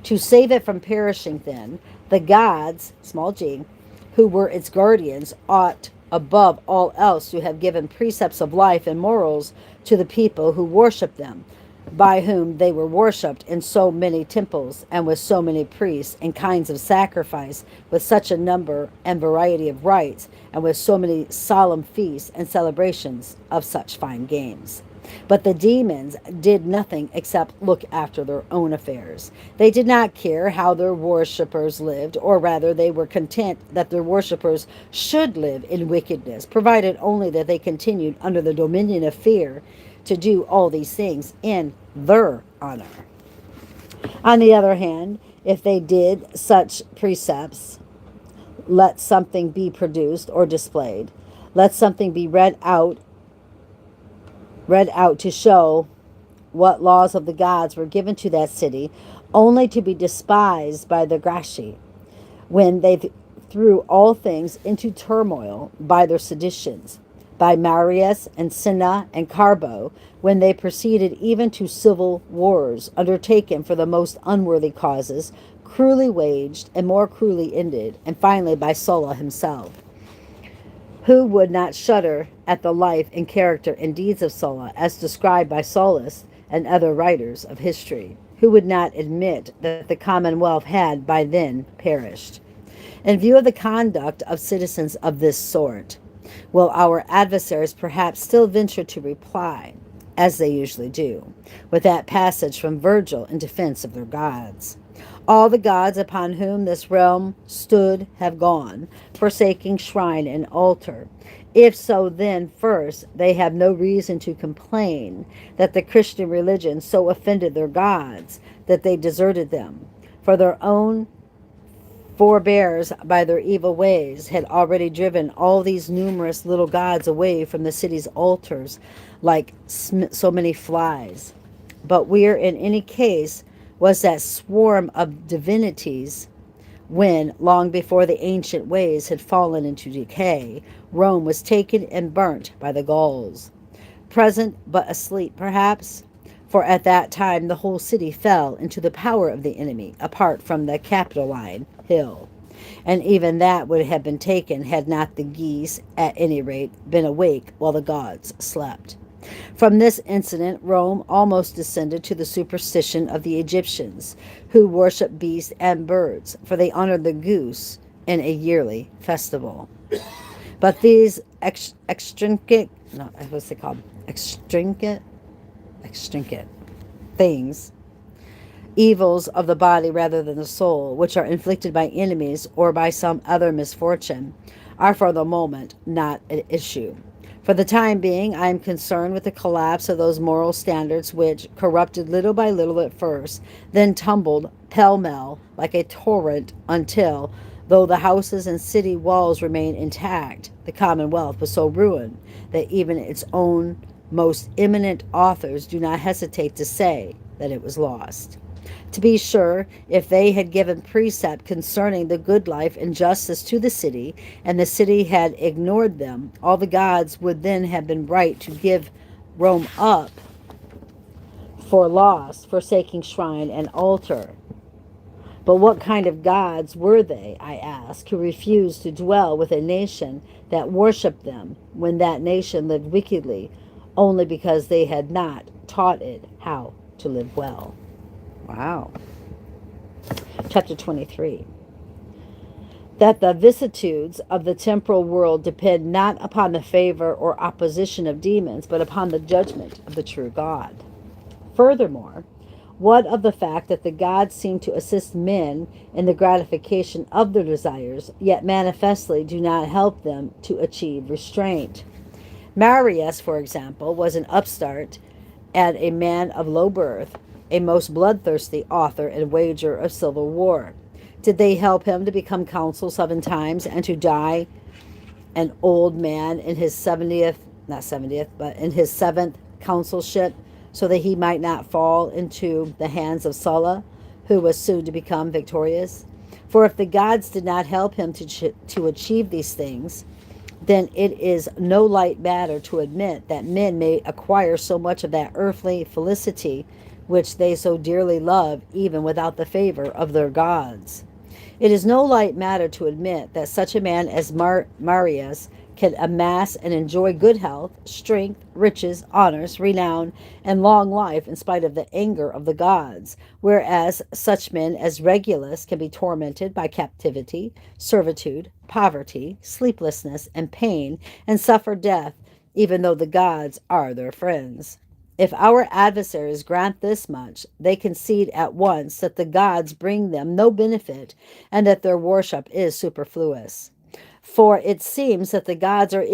To save it from perishing, then, the gods, small g, who were its guardians, ought above all else to have given precepts of life and morals to the people who worship them, by whom they were worshipped in so many temples and with so many priests and kinds of sacrifice, with such a number and variety of rites, and with so many solemn feasts and celebrations of such fine games. But the demons did nothing except look after their own affairs. They did not care how their worshippers lived, or rather they were content that their worshippers should live in wickedness, provided only that they continued under the dominion of fear to do all these things in their honor. On the other hand, if they did such precepts, let something be produced or displayed, let something be read out to show what laws of the gods were given to that city, only to be despised by the Gracchi, when they threw all things into turmoil by their seditions, by Marius and Cinna and Carbo, when they proceeded even to civil wars, undertaken for the most unworthy causes, cruelly waged and more cruelly ended, and finally by Sulla himself. Who would not shudder at the life and character and deeds of Sulla, as described by Solus and other writers of history? Who would not admit that the commonwealth had by then perished? In view of the conduct of citizens of this sort, will our adversaries perhaps still venture to reply, as they usually do, with that passage from Virgil in defense of their gods? All the gods upon whom this realm stood have gone, forsaking shrine and altar. If so, then first they have no reason to complain that the Christian religion so offended their gods that they deserted them. For their own forebears by their evil ways had already driven all these numerous little gods away from the city's altars like so many flies. But where in any case was that swarm of divinities when, long before the ancient ways had fallen into decay, Rome was taken and burnt by the Gauls? Present but asleep, perhaps? For at that time the whole city fell into the power of the enemy, apart from the Capitoline Hill. And even that would have been taken had not the geese, at any rate, been awake while the gods slept. From this incident, Rome almost descended to the superstition of the Egyptians, who worshiped beasts and birds, for they honored the goose in a yearly festival. But these extrinsic things, evils of the body rather than the soul, which are inflicted by enemies or by some other misfortune, are for the moment not at issue. For the time being, I am concerned with the collapse of those moral standards which, corrupted little by little at first, then tumbled pell-mell like a torrent until, though the houses and city walls remained intact, the commonwealth was so ruined that even its own most eminent authors do not hesitate to say that it was lost. To be sure, if they had given precept concerning the good life and justice to the city, and the city had ignored them, all the gods would then have been right to give Rome up for lost, forsaking shrine and altar. But what kind of gods were they, I ask, who refused to dwell with a nation that worshipped them, when that nation lived wickedly, only because they had not taught it how to live well? Wow. Chapter 23. That the vicissitudes of the temporal world depend not upon the favor or opposition of demons, but upon the judgment of the true God. Furthermore, what of the fact that the gods seem to assist men in the gratification of their desires, yet manifestly do not help them to achieve restraint? Marius, for example, was an upstart and a man of low birth, a most bloodthirsty author and wager of civil war. Did they help him to become consul 7 times and to die an old man in his 70th, not 70th, but in his 7th consulship, so that he might not fall into the hands of Sulla, who was soon to become victorious? For if the gods did not help him to achieve these things, then it is no light matter to admit that men may acquire so much of that earthly felicity which they so dearly love, even without the favor of their gods. It is no light matter to admit that such a man as Marius can amass and enjoy good health, strength, riches, honors, renown, and long life in spite of the anger of the gods, whereas such men as Regulus can be tormented by captivity, servitude, poverty, sleeplessness, and pain, and suffer death, even though the gods are their friends. If our adversaries grant this much, they concede at once that the gods bring them no benefit and that their worship is superfluous. For it seems that the gods are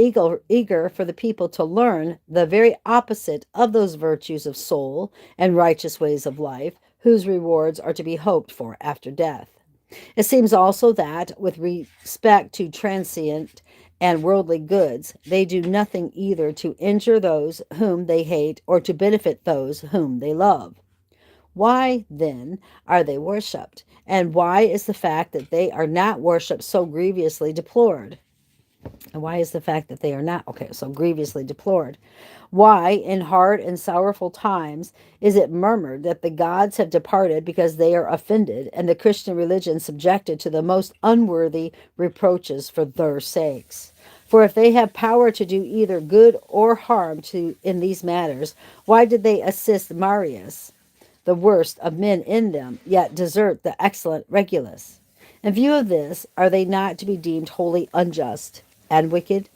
eager for the people to learn the very opposite of those virtues of soul and righteous ways of life, whose rewards are to be hoped for after death. It seems also that, with respect to transient and worldly goods, they do nothing either to injure those whom they hate or to benefit those whom they love. Why, then, are they worshipped? And why is the fact that they are not worshipped so grievously deplored? And why is the fact that they are not, so grievously deplored? Why, in hard and sorrowful times, is it murmured that the gods have departed because they are offended, and the Christian religion subjected to the most unworthy reproaches for their sakes? For if they have power to do either good or harm in these matters, why did they assist Marius, the worst of men in them, yet desert the excellent Regulus? In view of this, are they not to be deemed wholly unjust and wicked?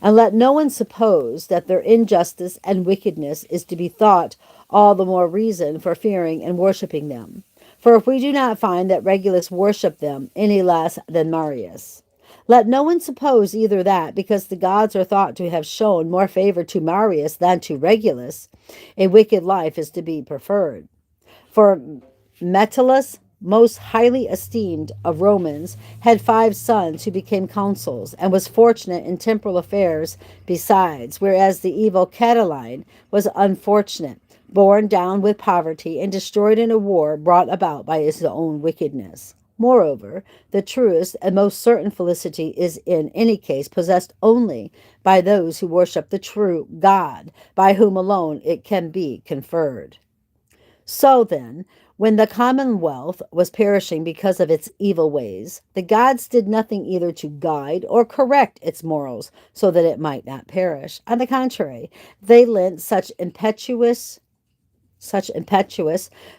And let no one suppose that their injustice and wickedness is to be thought all the more reason for fearing and worshipping them. For if we do not find that Regulus worshipped them any less than Marius, let no one suppose either that, because the gods are thought to have shown more favor to Marius than to Regulus, a wicked life is to be preferred. For Metellus, most highly esteemed of Romans, had 5 sons who became consuls, and was fortunate in temporal affairs besides, whereas the evil Catiline was unfortunate, borne down with poverty, and destroyed in a war brought about by his own wickedness. Moreover, the truest and most certain felicity is in any case possessed only by those who worship the true God, by whom alone it can be conferred. So then, when the commonwealth was perishing because of its evil ways, the gods did nothing either to guide or correct its morals so that it might not perish. On the contrary, they lent such impetus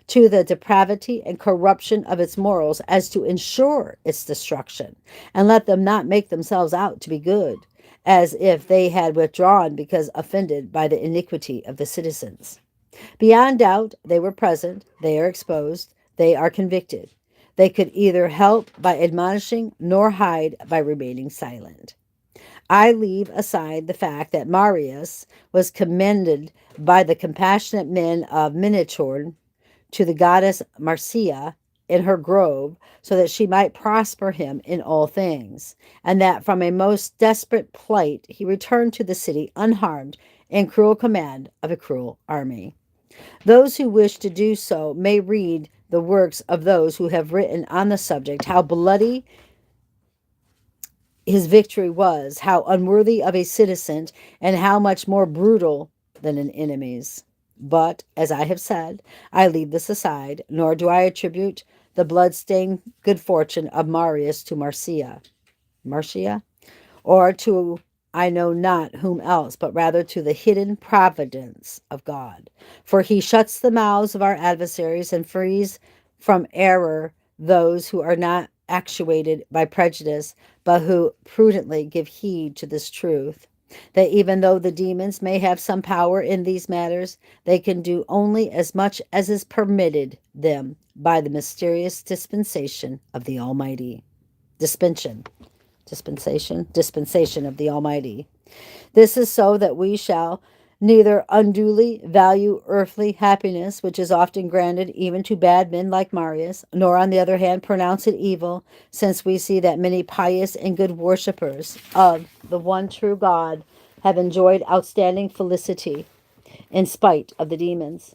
to the depravity and corruption of its morals as to ensure its destruction, and let them not make themselves out to be good, as if they had withdrawn because offended by the iniquity of the citizens. Beyond doubt, they were present, they are exposed, they are convicted. They could either help by admonishing nor hide by remaining silent. I leave aside the fact that Marius was commended by the compassionate men of Minotaur to the goddess Marcia in her grove, so that she might prosper him in all things, and that from a most desperate plight he returned to the city unharmed in cruel command of a cruel army. Those who wish to do so may read the works of those who have written on the subject, how bloody his victory was, how unworthy of a citizen, and how much more brutal than an enemy's. But, as I have said, I leave this aside, nor do I attribute the blood-stained good fortune of Marius to Marcia, or to I know not whom else, but rather to the hidden providence of God. For he shuts the mouths of our adversaries and frees from error those who are not actuated by prejudice, but who prudently give heed to this truth, that even though the demons may have some power in these matters, they can do only as much as is permitted them by the mysterious dispensation of the Almighty. Dispensation of the Almighty. This is so that we shall neither unduly value earthly happiness, which is often granted even to bad men like Marius, nor on the other hand pronounce it evil, since we see that many pious and good worshippers of the one true God have enjoyed outstanding felicity in spite of the demons.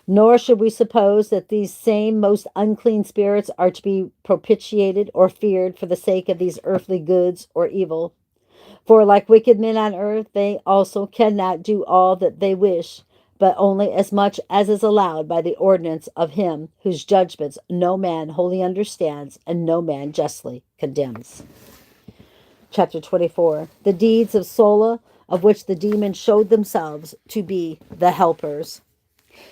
Nor should we suppose that these same most unclean spirits are to be propitiated or feared for the sake of these earthly goods or evil. For like wicked men on earth, they also cannot do all that they wish, but only as much as is allowed by the ordinance of him whose judgments no man wholly understands and no man justly condemns. Chapter 24. The deeds of Sola, of which the demons showed themselves to be the helpers.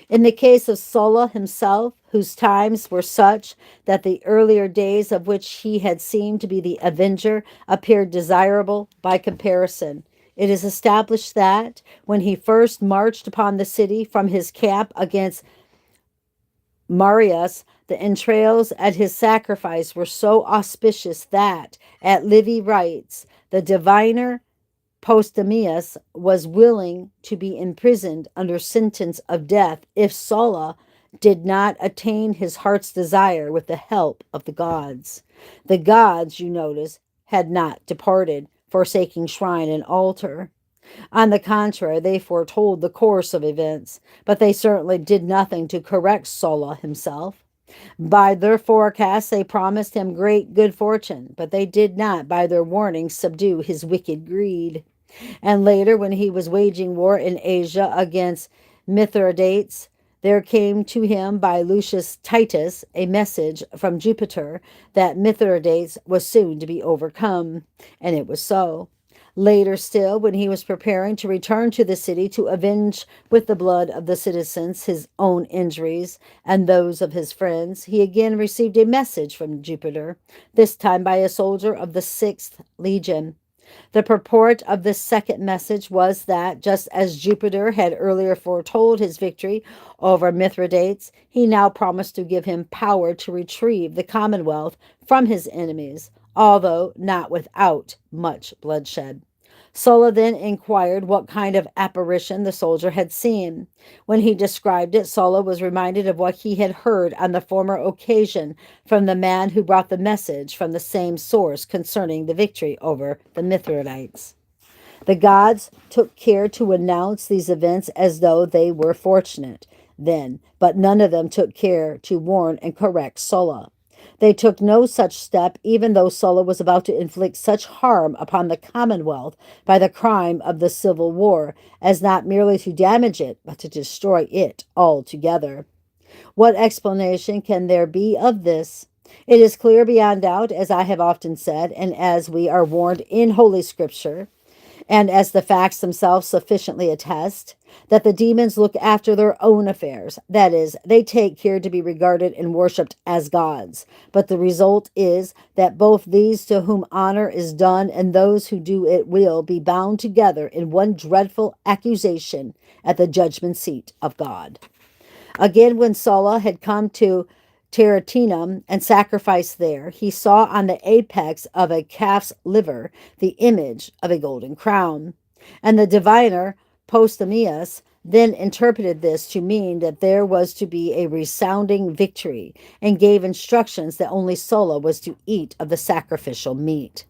In the case of Sola himself, whose times were such that the earlier days of which he had seemed to be the avenger appeared desirable by comparison, it is established that, when he first marched upon the city from his camp against Marius, the entrails at his sacrifice were so auspicious that, at Livy writes, the diviner Postemius was willing to be imprisoned under sentence of death if Sulla did not attain his heart's desire with the help of the gods. The gods, you notice, had not departed, forsaking shrine and altar. On the contrary, they foretold the course of events, but they certainly did nothing to correct Sulla himself. By their forecasts, they promised him great good fortune, but they did not, by their warnings, subdue his wicked greed. And later, when he was waging war in Asia against Mithridates, there came to him by Lucius Titus a message from Jupiter that Mithridates was soon to be overcome, and it was so. Later still, when he was preparing to return to the city to avenge with the blood of the citizens his own injuries and those of his friends, he again received a message from Jupiter, this time by a soldier of the 6th Legion. The purport of this second message was that, just as Jupiter had earlier foretold his victory over Mithridates, he now promised to give him power to retrieve the commonwealth from his enemies, although not without much bloodshed. Sulla then inquired what kind of apparition the soldier had seen. When he described it, Sulla was reminded of what he had heard on the former occasion from the man who brought the message from the same source concerning the victory over the Mithridates. The gods took care to announce these events as though they were fortunate then, but none of them took care to warn and correct Sulla. They took no such step, even though Sulla was about to inflict such harm upon the commonwealth by the crime of the civil war, as not merely to damage it, but to destroy it altogether. What explanation can there be of this? It is clear beyond doubt, as I have often said, and as we are warned in Holy Scripture, and as the facts themselves sufficiently attest, that the demons look after their own affairs. That is, they take care to be regarded and worshipped as gods. But the result is that both these to whom honor is done and those who do it will be bound together in one dreadful accusation at the judgment seat of God. Again, when Sulla had come to Terratinum and sacrificed there, he saw on the apex of a calf's liver the image of a golden crown. And the diviner Postemius then interpreted this to mean that there was to be a resounding victory, and gave instructions that only Sulla was to eat of the sacrificial meat.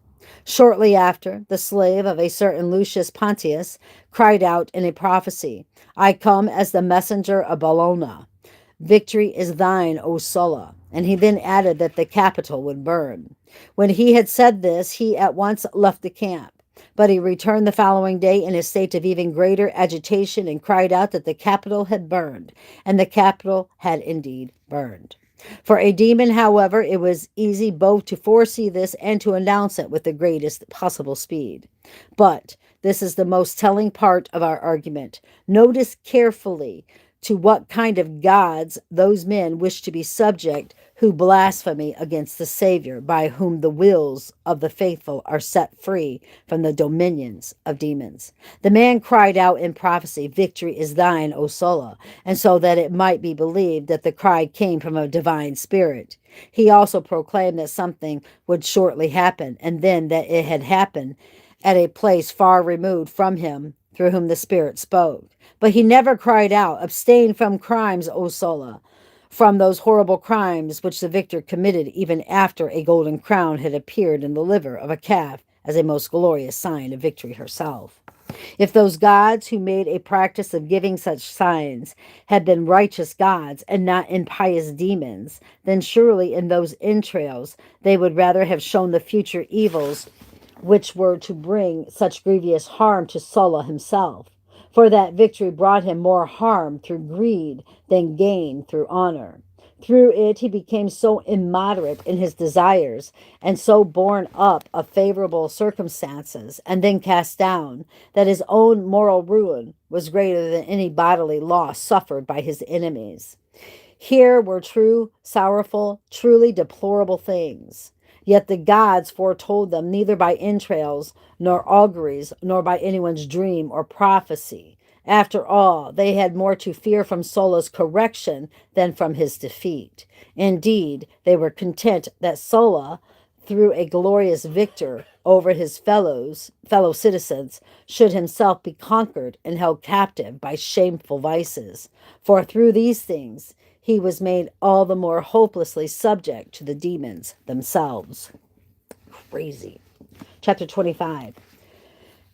Shortly after, the slave of a certain Lucius Pontius cried out in a prophecy, I come as the messenger of Bologna. Victory is thine, O Sulla. And he then added that the capital would burn. When he had said this, he at once left the camp. But he returned the following day in a state of even greater agitation and cried out that the capital had burned, and the capital had indeed burned. For a demon, however, it was easy both to foresee this and to announce it with the greatest possible speed. But this is the most telling part of our argument. Notice carefully to what kind of gods those men wish to be subject who blaspheme against the Savior, by whom the wills of the faithful are set free from the dominions of demons. The man cried out in prophecy, "Victory is thine, O Sulla," and so that it might be believed that the cry came from a divine spirit. He also proclaimed that something would shortly happen, and then that it had happened at a place far removed from him, through whom the Spirit spoke. But he never cried out, "Abstain from crimes, O Sulla," from those horrible crimes which the victor committed even after a golden crown had appeared in the liver of a calf as a most glorious sign of victory herself. If those gods who made a practice of giving such signs had been righteous gods and not impious demons, then surely in those entrails they would rather have shown the future evils which were to bring such grievous harm to Sulla himself. For that victory brought him more harm through greed than gain through honor. Through it he became so immoderate in his desires, and so borne up of favorable circumstances, and then cast down, that his own moral ruin was greater than any bodily loss suffered by his enemies. Here were true, sorrowful, truly deplorable things. Yet the gods foretold them neither by entrails, nor auguries, nor by anyone's dream or prophecy. After all, they had more to fear from Sulla's correction than from his defeat. Indeed, they were content that Sulla, through a glorious victor over his fellow citizens, should himself be conquered and held captive by shameful vices. For through these things he was made all the more hopelessly subject to the demons themselves. Crazy. Chapter 25.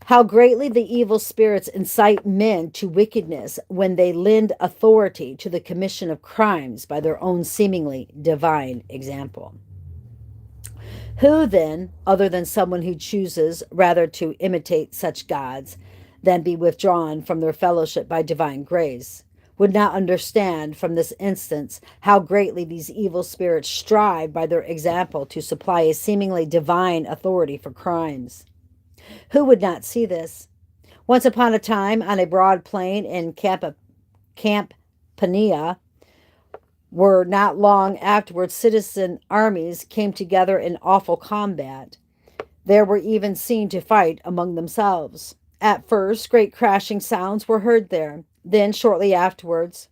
How greatly the evil spirits incite men to wickedness when they lend authority to the commission of crimes by their own seemingly divine example. Who then, other than someone who chooses rather to imitate such gods than be withdrawn from their fellowship by divine grace, would not understand from this instance how greatly these evil spirits strive by their example to supply a seemingly divine authority for crimes? Who would not see this? Once upon a time, on a broad plain in Campania, were not long afterwards citizen armies came together in awful combat. There were even seen to fight among themselves. At first, great crashing sounds were heard there. Then, shortly afterwards,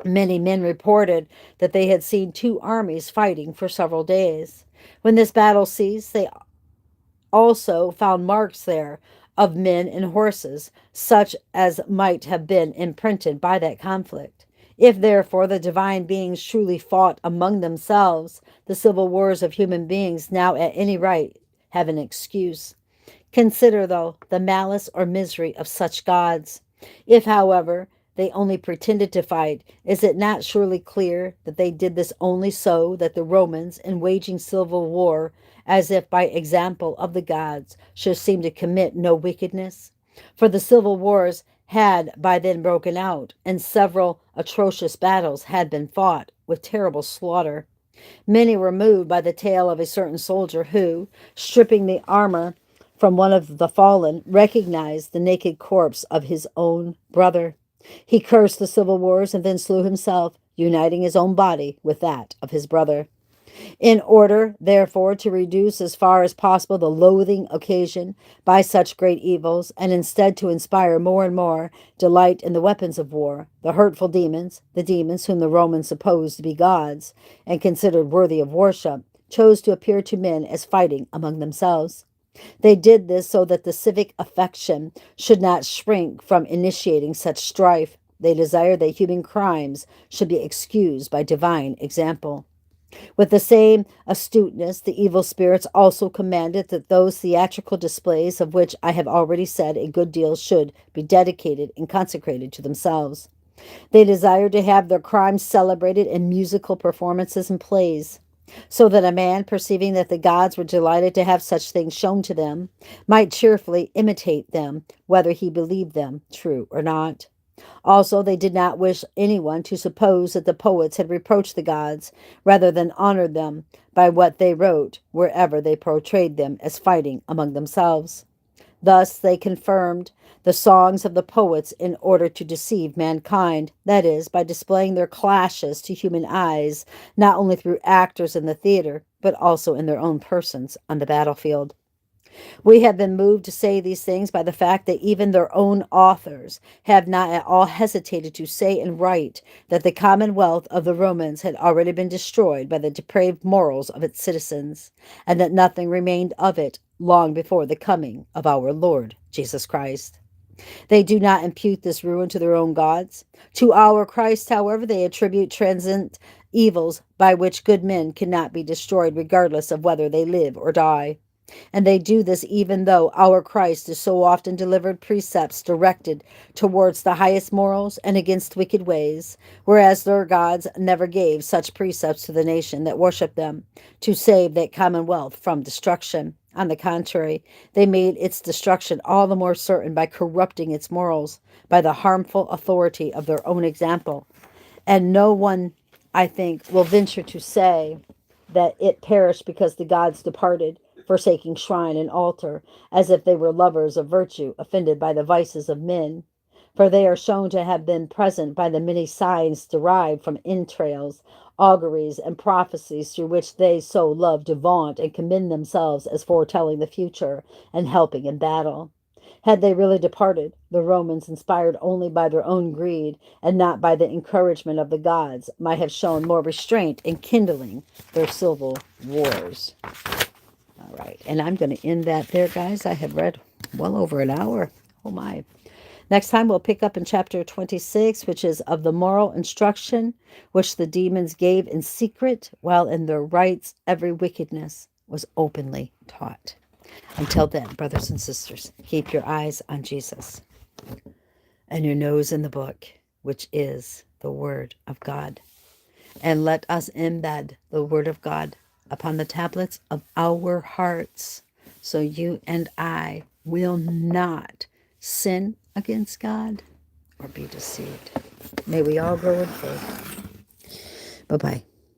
many men reported that they had seen two armies fighting for several days. When this battle ceased, they also found marks there of men and horses, such as might have been imprinted by that conflict. If, therefore, the divine beings truly fought among themselves, the civil wars of human beings now at any rate have an excuse. Consider, though, the malice or misery of such gods. If, however, they only pretended to fight, is it not surely clear that they did this only so that the Romans, in waging civil war, as if by example of the gods, should seem to commit no wickedness? For the civil wars had by then broken out, and several atrocious battles had been fought with terrible slaughter. Many were moved by the tale of a certain soldier who, stripping the armor from one of the fallen, recognized the naked corpse of his own brother. He cursed the civil wars and then slew himself, uniting his own body with that of his brother. In order, therefore, to reduce as far as possible the loathing occasioned by such great evils, and instead to inspire more and more delight in the weapons of war, the hurtful demons, the demons whom the Romans supposed to be gods, and considered worthy of worship, chose to appear to men as fighting among themselves. They did this so that the civic affection should not shrink from initiating such strife. They desired that human crimes should be excused by divine example. With the same astuteness, the evil spirits also commanded that those theatrical displays of which I have already said a good deal should be dedicated and consecrated to themselves. They desired to have their crimes celebrated in musical performances and plays, so that a man, perceiving that the gods were delighted to have such things shown to them, might cheerfully imitate them, whether he believed them true or not. Also, they did not wish anyone to suppose that the poets had reproached the gods rather than honored them by what they wrote, wherever they portrayed them as fighting among themselves. Thus they confirmed the songs of the poets in order to deceive mankind, that is, by displaying their clashes to human eyes, not only through actors in the theater, but also in their own persons on the battlefield. We have been moved to say these things by the fact that even their own authors have not at all hesitated to say and write that the commonwealth of the Romans had already been destroyed by the depraved morals of its citizens, and that nothing remained of it long before the coming of our Lord Jesus Christ. They do not impute this ruin to their own gods. To our Christ, however, they attribute transient evils by which good men cannot be destroyed, regardless of whether they live or die. And they do this even though our Christ has so often delivered precepts directed towards the highest morals and against wicked ways, whereas their gods never gave such precepts to the nation that worshiped them to save that commonwealth from destruction. On the contrary, they made its destruction all the more certain by corrupting its morals, by the harmful authority of their own example. And no one, I think, will venture to say that it perished because the gods departed, forsaking shrine and altar, as if they were lovers of virtue, offended by the vices of men. For they are shown to have been present by the many signs derived from entrails, auguries, and prophecies through which they so love to vaunt and commend themselves as foretelling the future and helping in battle. Had they really departed, the Romans, inspired only by their own greed and not by the encouragement of the gods, might have shown more restraint in kindling their civil wars. All right, and I'm going to end that there, guys. I have read well over an hour. Oh, my. Next time, we'll pick up in chapter 26, which is of the moral instruction which the demons gave in secret, while in their rites every wickedness was openly taught. Until then, brothers and sisters, keep your eyes on Jesus and your nose in the book, which is the Word of God. And let us embed the Word of God upon the tablets of our hearts, so you and I will not sin against God or be deceived. May we all grow in faith. Bye-bye.